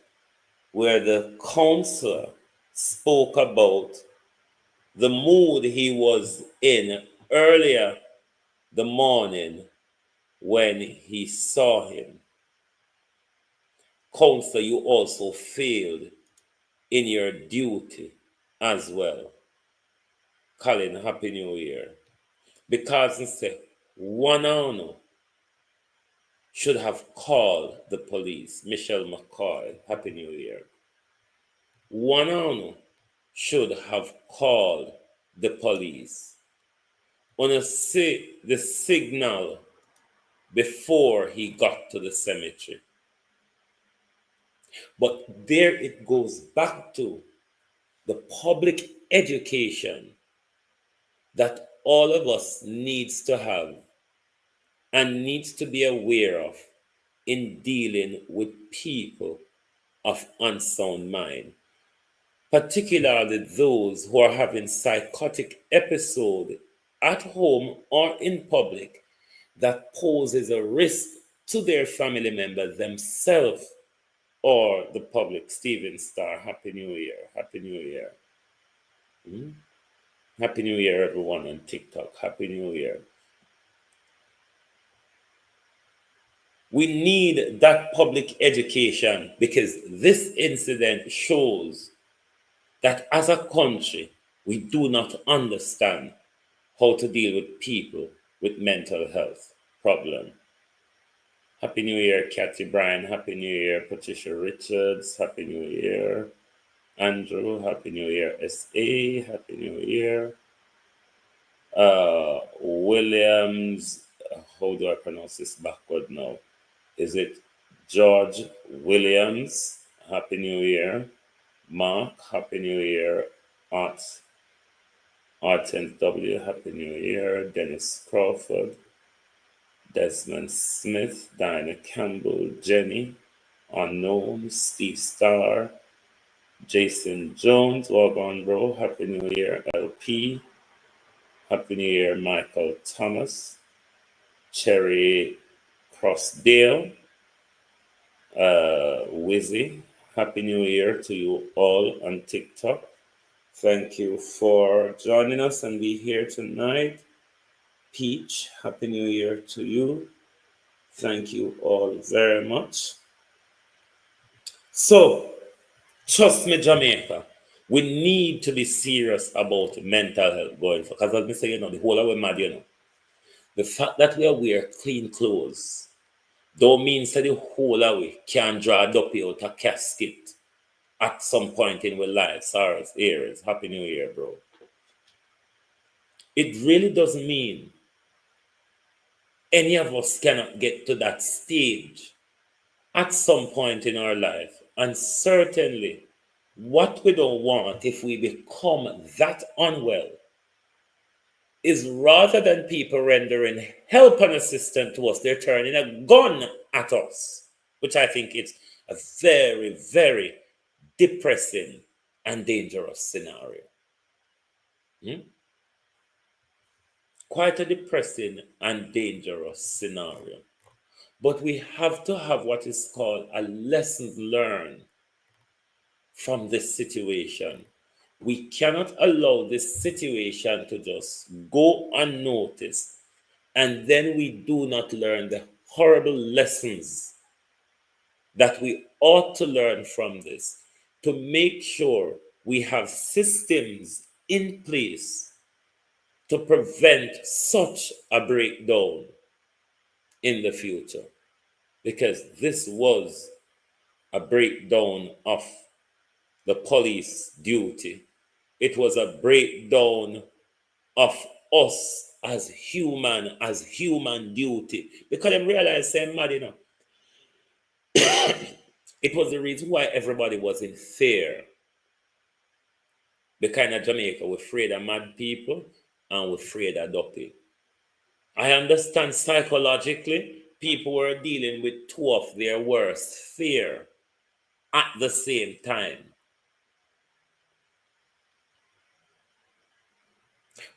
where the counselor spoke about the mood he was in earlier the morning when he saw him. Counselor, you also failed in your duty as well. Colin, Happy New Year. Because instead, one owner should have called the police. Michelle McCoy, Happy New Year. One owner should have called the police. On a the signal before he got to the cemetery. But there it goes back to the public education that all of us needs to have and needs to be aware of in dealing with people of unsound mind, particularly those who are having psychotic episodes at home or in public that poses a risk to their family members, themselves, or the public. Steven Starr, Happy New Year. Happy New Year. Happy New Year, everyone on TikTok. Happy New Year. We need that public education because this incident shows that as a country, we do not understand how to deal with people with mental health problem. Happy New Year, Kathy Bryan. Happy New Year, Patricia Richards. Happy New Year, Andrew. Happy New Year, SA. Happy New Year. Williams. How do I pronounce this backward now? Is it George Williams? Happy New Year. Mark. Happy New Year. R10W. Happy New Year. Dennis Crawford. Desmond Smith, Diana Campbell, Jenny, Unknown, Steve Starr, Jason Jones, Wagon Bro, Happy New Year, LP, Happy New Year, Michael Thomas, Cherry Crossdale, Wizzy, Happy New Year to you all on TikTok. Thank you for joining us and be here tonight. Peach, Happy New Year to you. Thank you all very much. So, trust me, Jamaica, we need to be serious about mental health going forward. Because as I say, the whole of we mad, the fact that we wear clean clothes don't mean that the whole of we can draw a duppy out a casket at some point in our lives. Sorry, Aries. Happy New Year, bro. It really doesn't mean any of us cannot get to that stage at some point in our life. And certainly, what we don't want if we become that unwell is rather than people rendering help and assistance to us, they're turning a gun at us, which I think is a very, very depressing and dangerous scenario. Quite a depressing and dangerous scenario. But we have to have what is called a lessons learned from this situation. We cannot allow this situation to just go unnoticed, and then we do not learn the horrible lessons that we ought to learn from this to make sure we have systems in place to prevent such a breakdown in the future. Because this was a breakdown of the police duty. It was a breakdown of us as human duty. Because I realized, saying, mad, it was the reason why everybody was in fear. The kind of Jamaica, we're afraid of mad people and we're afraid of duppy. I understand psychologically, people were dealing with two of their worst fear at the same time.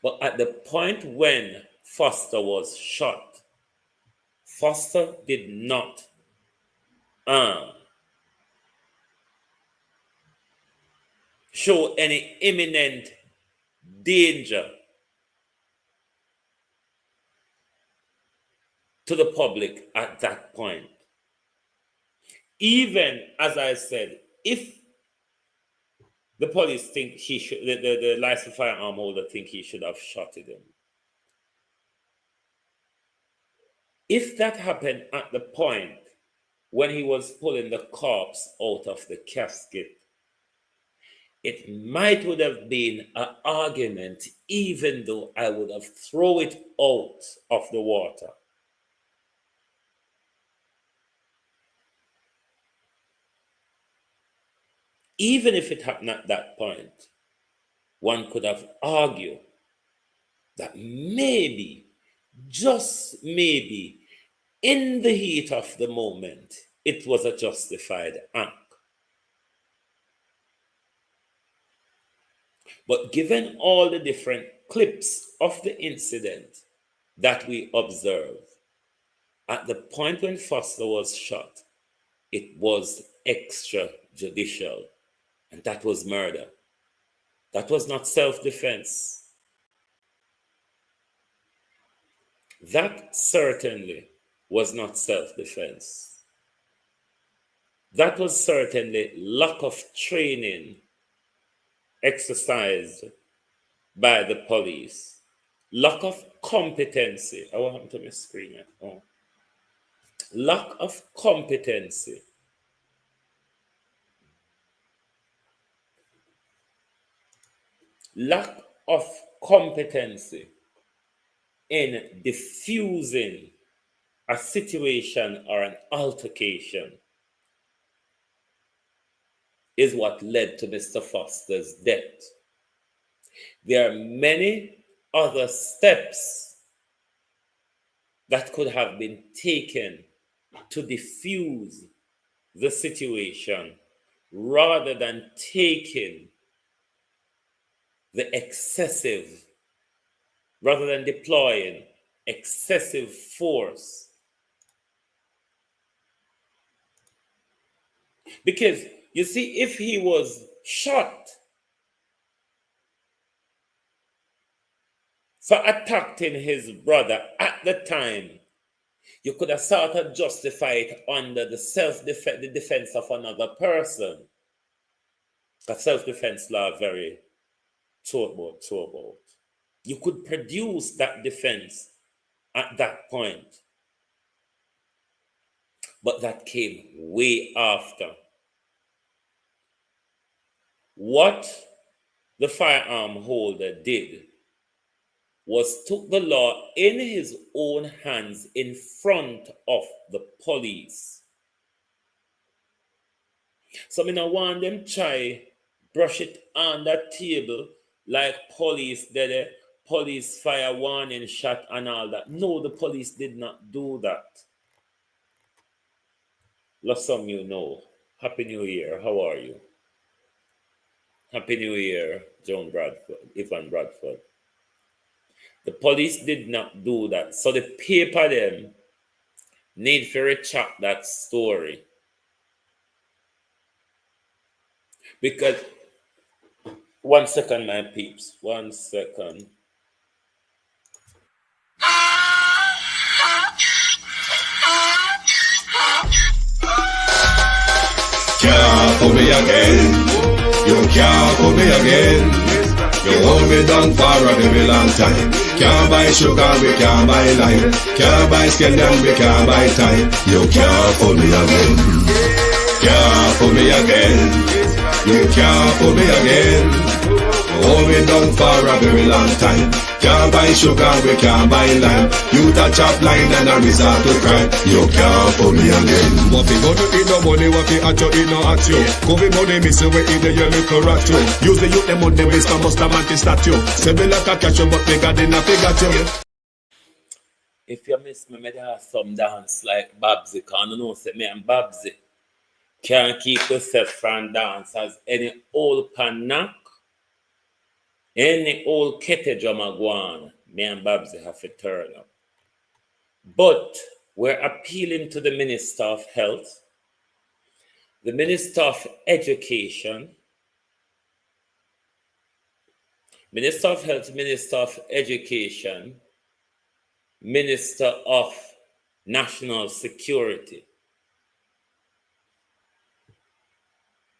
But at the point when Foster was shot, Foster did not show any imminent danger to the public at that point. Even, as I said, if the police think he should, the licensed firearm holder think he should have shot him. If that happened at the point when he was pulling the corpse out of the casket, it might would have been an argument, even though I would have thrown it out of the water. Even if it happened at that point, one could have argued that maybe, just maybe, in the heat of the moment, it was a justified act. But given all the different clips of the incident that we observe, at the point when Foster was shot, it was extrajudicial, and that was murder. That was not self-defense. That certainly was not self-defense. That was certainly lack of training exercised by the police, lack of competency. I want to my screen. Oh. Lack of competency. Lack of competency in diffusing a situation or an altercation is what led to Mr. Foster's death. There are many other steps that could have been taken to diffuse the situation rather than taking rather than deploying excessive force. Because you see, if he was shot for attacking his brother at the time, you could have sort of justified it under the defense of another person. The self-defense law very about. You could produce that defense at that point. But that came way after. What the firearm holder did was took the law in his own hands in front of the police. So I don't want them try brush it on that table like police did it, police fire warning shot and all that. No, the police did not do that. Let some you know. Happy New Year. How are you? Happy New Year, Ivan Bradford. The police did not do that. So the paper them need to retract that story. Because, one second, my peeps, 1 second. Can't fool me again. You can't fool me again. You hold me down for a very long time. Can't buy sugar, we can't buy lime. Can't buy scandal, we can't buy time. You can't fool me again. Can't fool me again. You can't fool me again. Hold me down for a very long time. Can't buy sugar, we can't buy lime. You touch up line and I resort to crime. You can't fool me again. What fi go to eat no money, what fi at you, eat no at you. Covid money, miss you, we eat your little rat you. Use the youth, them on them, Mr. Musta Manti statue. Say me like a catch you, but me got in a figure you. If you miss me, may have some dance like Babsy, because I know, say me and Babsy can't keep yourself from dance as any old panak, any old kete drama go on, me and Babsy have to turn up. But we're appealing to the Minister of Health, the Minister of Education, Minister of Health, Minister of Education, Minister of National Security.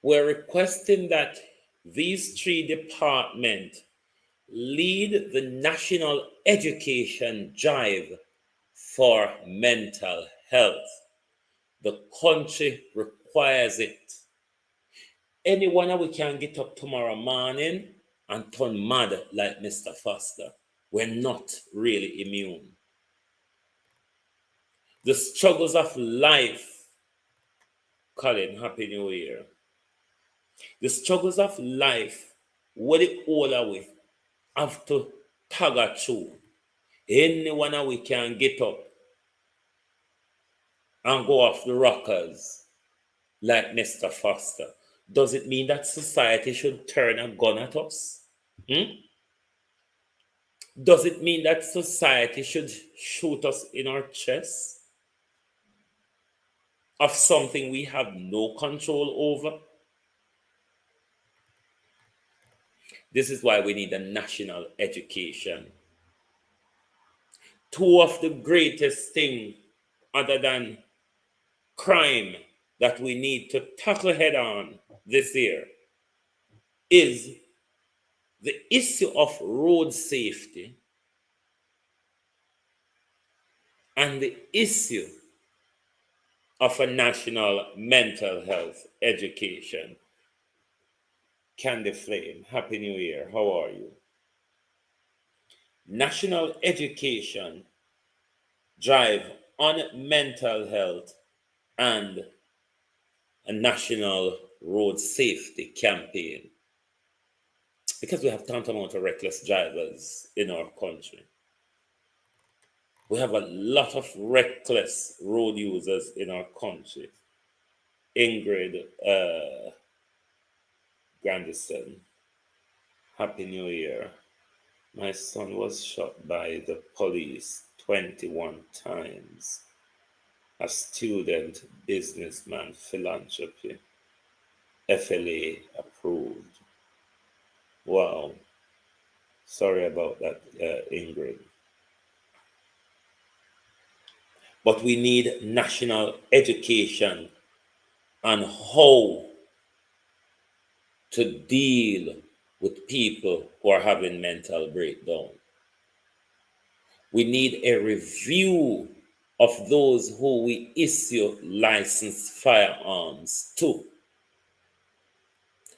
We're requesting that these three departments lead the national education drive for mental health. The country requires it. Anyone we can get up tomorrow morning and turn mad like Mr. Foster, we're not really immune. The struggles of life, Colin, Happy New Year. The struggles of life, what it all are with, have to tag a through. Anyone we can get up and go off the rockers like Mr. Foster. Does it mean that society should turn a gun at us? Does it mean that society should shoot us in our chest of something we have no control over? This is why we need a national education. Two of the greatest things other than crime that we need to tackle head on this year is the issue of road safety and the issue of a national mental health education. Candy Flame, Happy New Year. How are you? National education drive on mental health and a national road safety campaign, because we have tantamount of reckless drivers in our country. We have a lot of reckless road users in our country. Ingrid Grandison, Happy New Year. My son was shot by the police 21 times. A student, businessman, philanthropy, FLA approved. Wow. Sorry about that, Ingrid. But we need national education on how to deal with people who are having mental breakdown. We need a review of those who we issue licensed firearms to.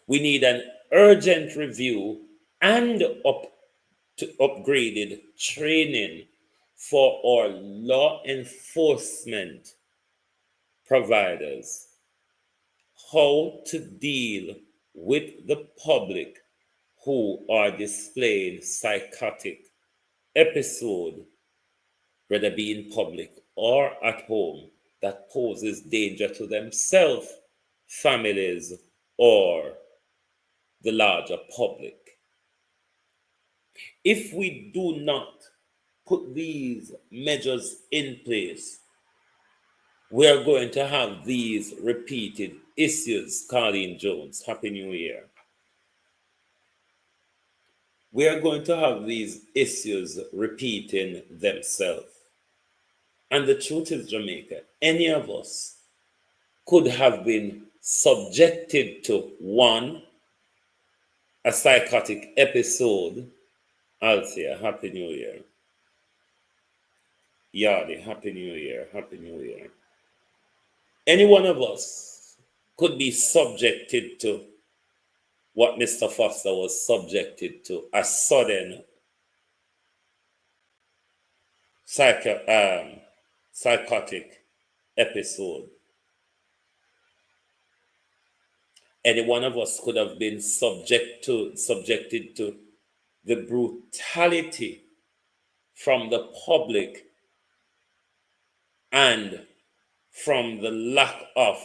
We need an urgent review and upgraded training for our law enforcement providers, how to deal with the public who are displaying psychotic episode, whether be in public or at home, that poses danger to themselves, families, or the larger public. If we do not put these measures in place, we are going to have these repeated issues. Colleen Jones, Happy New Year. We are going to have these issues repeating themselves. And the truth is, Jamaica, any of us could have been subjected to one, a psychotic episode. Althea, Happy New Year. Yardi, Happy New Year, Happy New Year. Any one of us could be subjected to what Mr. Foster was subjected to, a sudden psychotic episode. Any one of us could have been subjected to the brutality from the public and from the lack of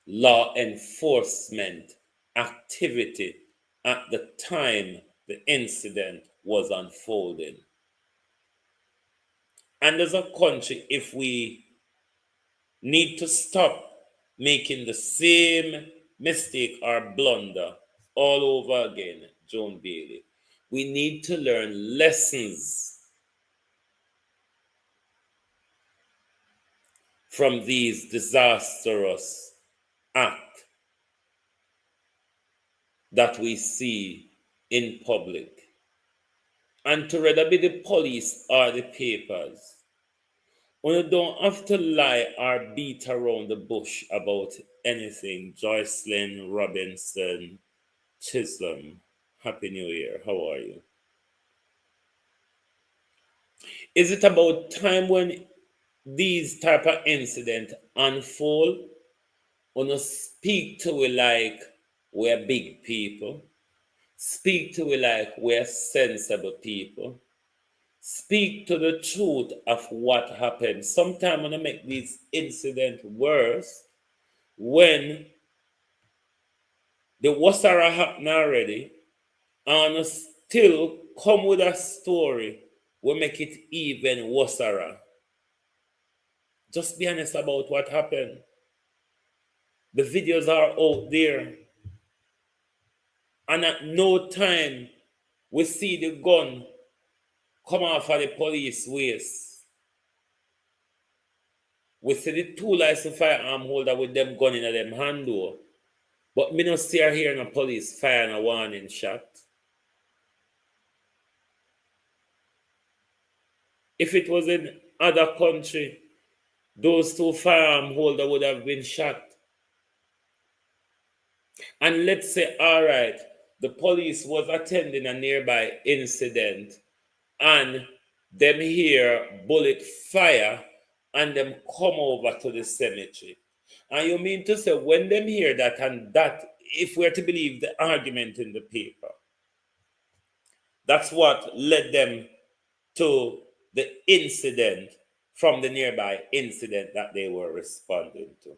law enforcement activity at the time the incident was unfolding. And as a country, if we need to stop making the same mistake or blunder all over again, Joan Bailey, we need to learn lessons from these disastrous acts that we see in public. And to rather be the police or the papers, you don't have to lie or beat around the bush about anything. Joycelyn Robinson Chisholm, Happy New Year. How are you? Is it about time when these type of incidents unfold? When speak to we like we're big people, speak to we like we're sensible people, speak to the truth of what happened. Sometimes when I make these incidents worse, when the wasara happened already, and still come with a story, we make it even wasara. Just be honest about what happened. The videos are out there. And at no time we see the gun come off of the police waist. We see the two licensed firearm holder with them gun in them hand door. But me no see her hearing a police firing a warning shot. If it was in other country, those two firearm holder would have been shot. And let's say, all right, the police was attending a nearby incident and them hear bullet fire and them come over to the cemetery. And you mean to say when them hear that, and that, if we're to believe the argument in the paper, that's what led them to the incident from the nearby incident that they were responding to.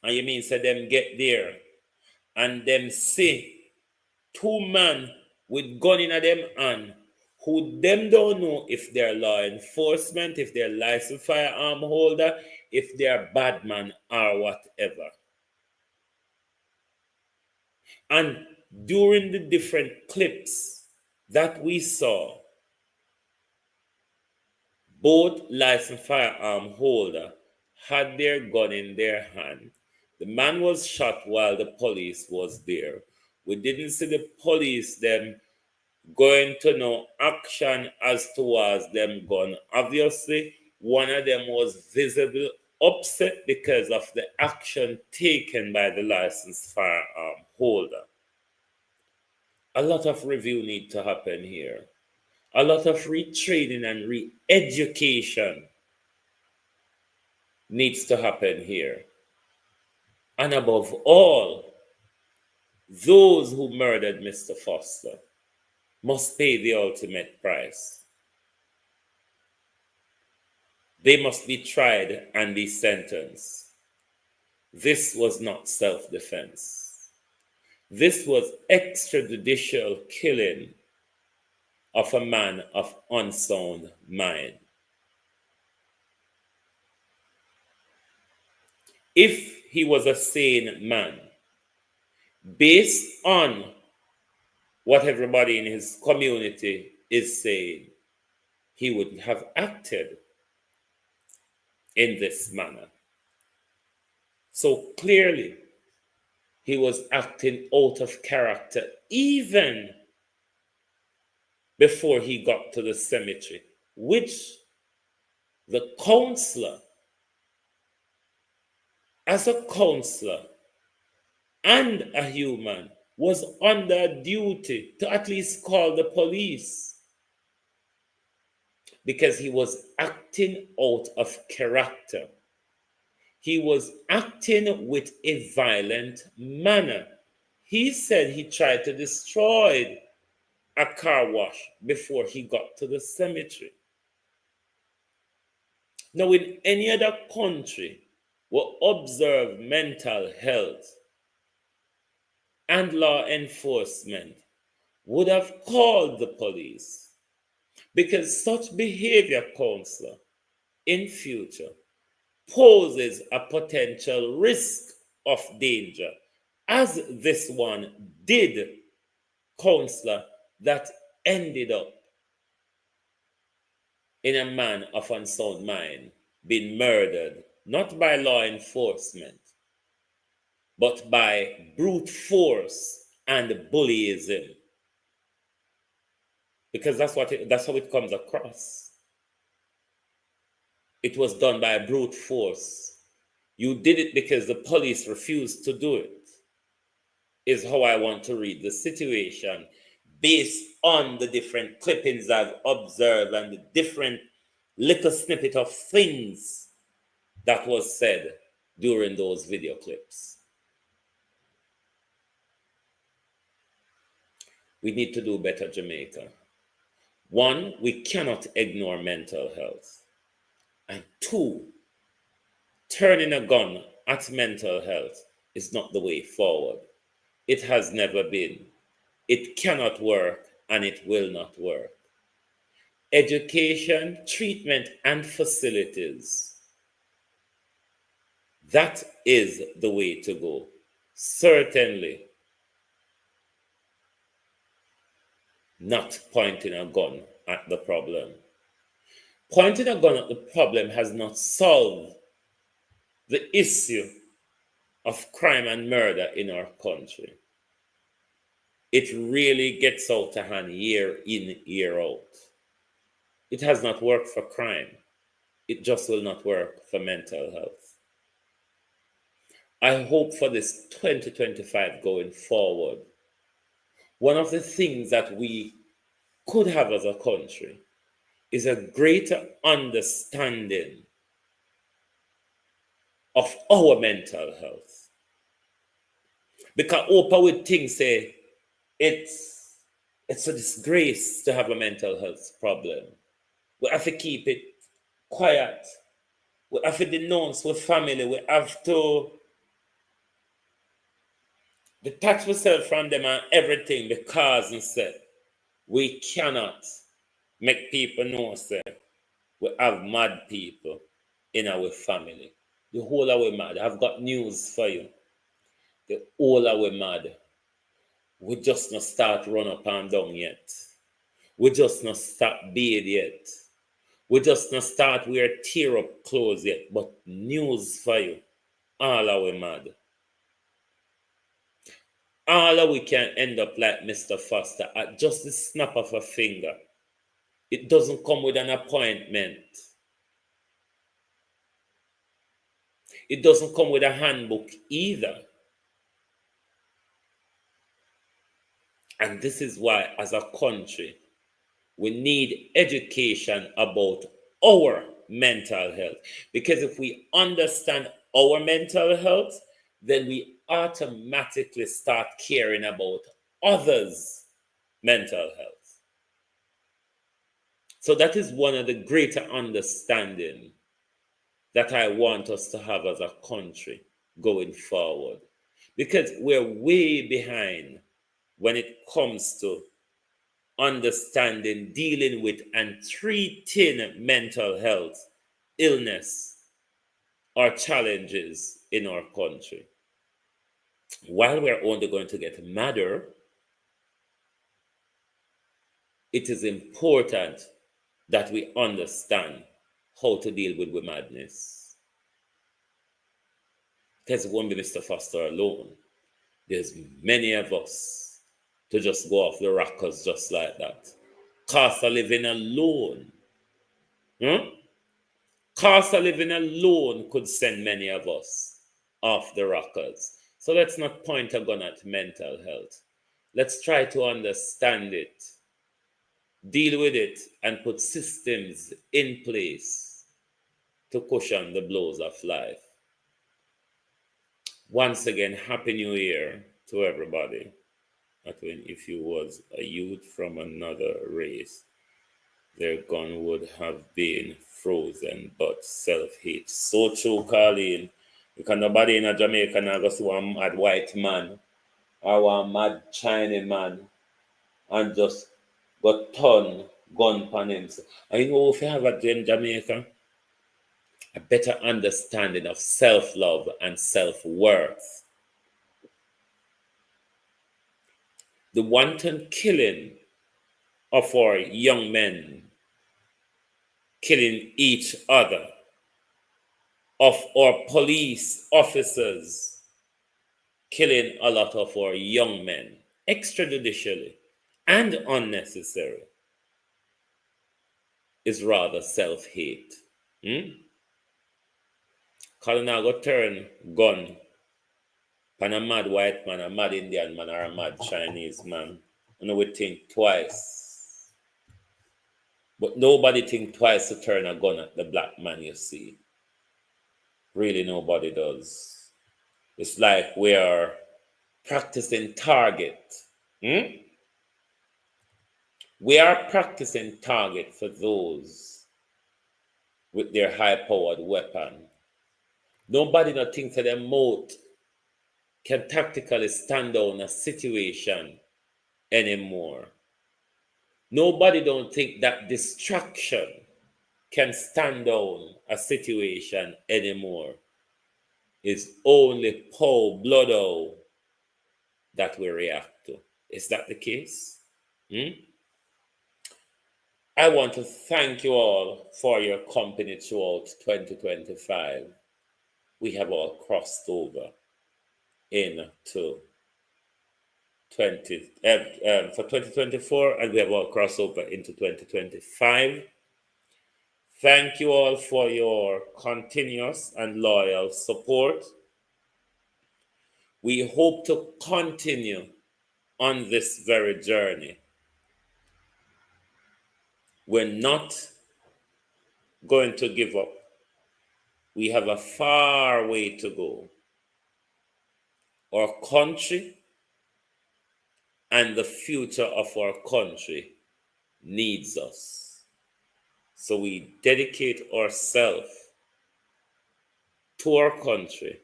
And you mean say them get there and them see two men with gun in them hand who them don't know if they're law enforcement, if they're licensed firearm holder, if they're bad man or whatever. And during the different clips that we saw, both licensed firearm holder had their gun in their hand. The man was shot while the police was there. We didn't see the police them going to no action as towards them gun. Obviously, one of them was visibly upset because of the action taken by the licensed firearm holder. A lot of review need to happen here. A lot of retraining and re-education needs to happen here. And above all, those who murdered Mr. Foster must pay the ultimate price. They must be tried and be sentenced. This was not self-defense. This was extrajudicial killing of a man of unsound mind. If he was a sane man, based on what everybody in his community is saying, he would have acted in this manner. So clearly, he was acting out of character even before he got to the cemetery, which the counselor, as a counselor and a human, was under duty to at least call the police because he was acting out of character. He was acting with a violent manner. He said he tried to destroy a car wash before he got to the cemetery. Now, in any other country, we observe mental health and law enforcement would have called the police, because such behavior, counselor, in future poses a potential risk of danger, as this one did, counselor, that ended up in a man of unsound mind being murdered, not by law enforcement, but by brute force and bullyism. Because that's how it comes across. It was done by brute force. You did it because the police refused to do it, is how I want to read the situation, based on the different clippings I've observed and the different little snippet of things that was said during those video clips. We need to do better, Jamaica. One, we cannot ignore mental health. And two, turning a gun at mental health is not the way forward. It has never been. It cannot work, and it will not work. Education, treatment, and facilities. That is the way to go. Certainly not pointing a gun at the problem. Pointing a gun at the problem has not solved the issue of crime and murder in our country. It really gets out of hand year in, year out. It has not worked for crime. It just will not work for mental health. I hope for this 2025 going forward, one of the things that we could have as a country is a greater understanding of our mental health. Because Oprah would think, say, it's a disgrace to have a mental health problem. We have to keep it quiet. We have to denounce with family. We have to detach ourselves from them and everything because instead we cannot make people know say we have mad people in our family. The whole of we mad. I've got news for you. The whole of we mad. We just not start run up and down yet. We just not start bathe yet. We just not start wear tear up clothes yet. But news for you. All of we mad. All of we can end up like Mr. Foster at just the snap of a finger. It doesn't come with an appointment. It doesn't come with a handbook either. And this is why, as a country, we need education about our mental health. Because if we understand our mental health, then we automatically start caring about others' mental health. So that is one of the greater understanding that I want us to have as a country going forward. Because we're way behind when it comes to understanding, dealing with, and treating mental health, illness, or challenges in our country. While we're only going to get madder, it is important that we understand how to deal with madness. Because it won't be Mr. Foster alone. There's many of us to just go off the rockers just like that. Cost of living alone. Cost of living alone could send many of us off the rockers. So let's not point a gun at mental health. Let's try to understand it, deal with it, and put systems in place to cushion the blows of life. Once again, Happy New Year to everybody. If you was a youth from another race, their gun would have been frozen, but self-hate. So true, Colleen. Because nobody in Jamaica now go see one mad white man or one mad Chinese man and just got turn gun pan him. And you know, if you have in Jamaica, a better understanding of self-love and self-worth. The wanton killing of our young men, killing each other, of our police officers, killing a lot of our young men, extrajudicially and unnecessary, is rather self-hate. Colin I go turn gun pan a mad white man, a mad Indian man, or a mad Chinese man. And we think twice. But nobody think twice to turn a gun at the black man, you see. Really, nobody does. It's like we are practicing target. We are practicing target for those with their high-powered weapon. Nobody not thinks that their mouth can tactically stand down a situation anymore. Nobody don't think that distraction can stand down a situation anymore. It's only pow, blood out that we react to. Is that the case? I want to thank you all for your company throughout 2025. We have all crossed over into for 2024, and we have all crossed over into 2025. Thank you all for your continuous and loyal support. We hope to continue on this very journey. We're not going to give up. We have a far way to go. Our country and the future of our country needs us. So we dedicate ourselves to our country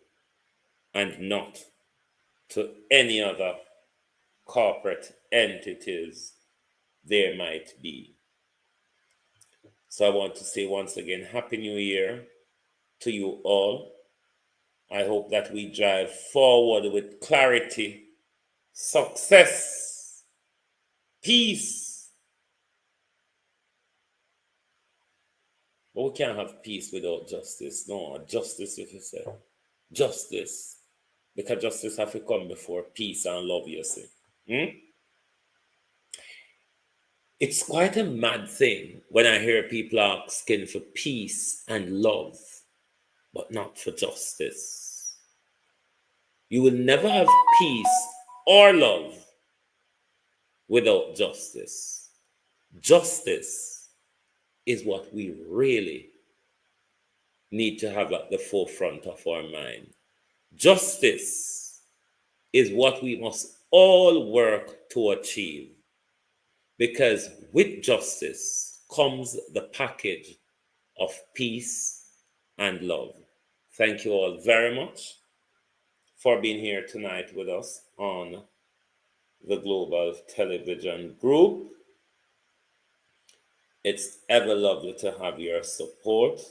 and not to any other corporate entities there might be. So I want to say once again, Happy New Year to you all. I hope that we drive forward with clarity, success, peace. But we can't have peace without justice. No, justice, if you say. Justice. Because justice has to come before peace and love, you see. It's quite a mad thing when I hear people asking for peace and love, but not for justice. You will never have peace or love without justice. Justice is what we really need to have at the forefront of our mind. Justice is what we must all work to achieve. Because with justice comes the package of peace and love. Thank you all very much for being here tonight with us on the Global Television Group. It's ever lovely to have your support.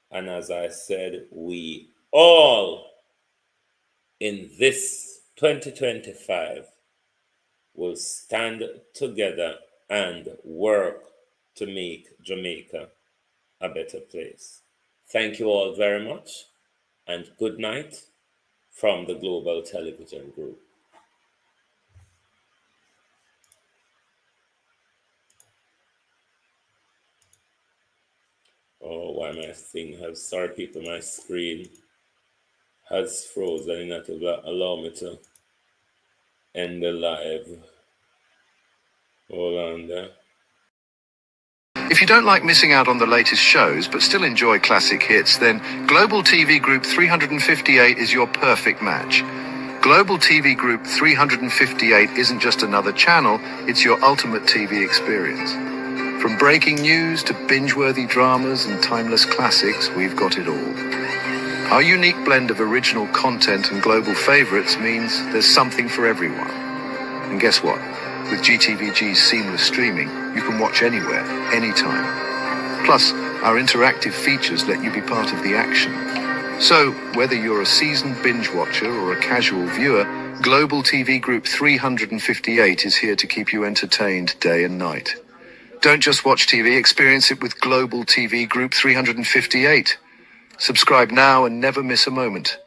And as I said, we all in this 2025 will stand together and work to make Jamaica a better place. Thank you all very much, and good night from the Global Television Group. Oh, why my thing has, sorry people, my screen has frozen and not allow me to end the live. Hold on there. If you don't like missing out on the latest shows but still enjoy classic hits, then Global TV Group 358 is your perfect match. Global TV Group 358 isn't just another channel, it's your ultimate TV experience. From breaking news to binge-worthy dramas and timeless classics, we've got it all. Our unique blend of original content and global favorites means there's something for everyone. And guess what? With GTVG's seamless streaming, you can watch anywhere, anytime. Plus, our interactive features let you be part of the action. So, whether you're a seasoned binge watcher or a casual viewer, Global TV Group 358 is here to keep you entertained day and night. Don't just watch TV, experience it with Global TV Group 358. Subscribe now and never miss a moment.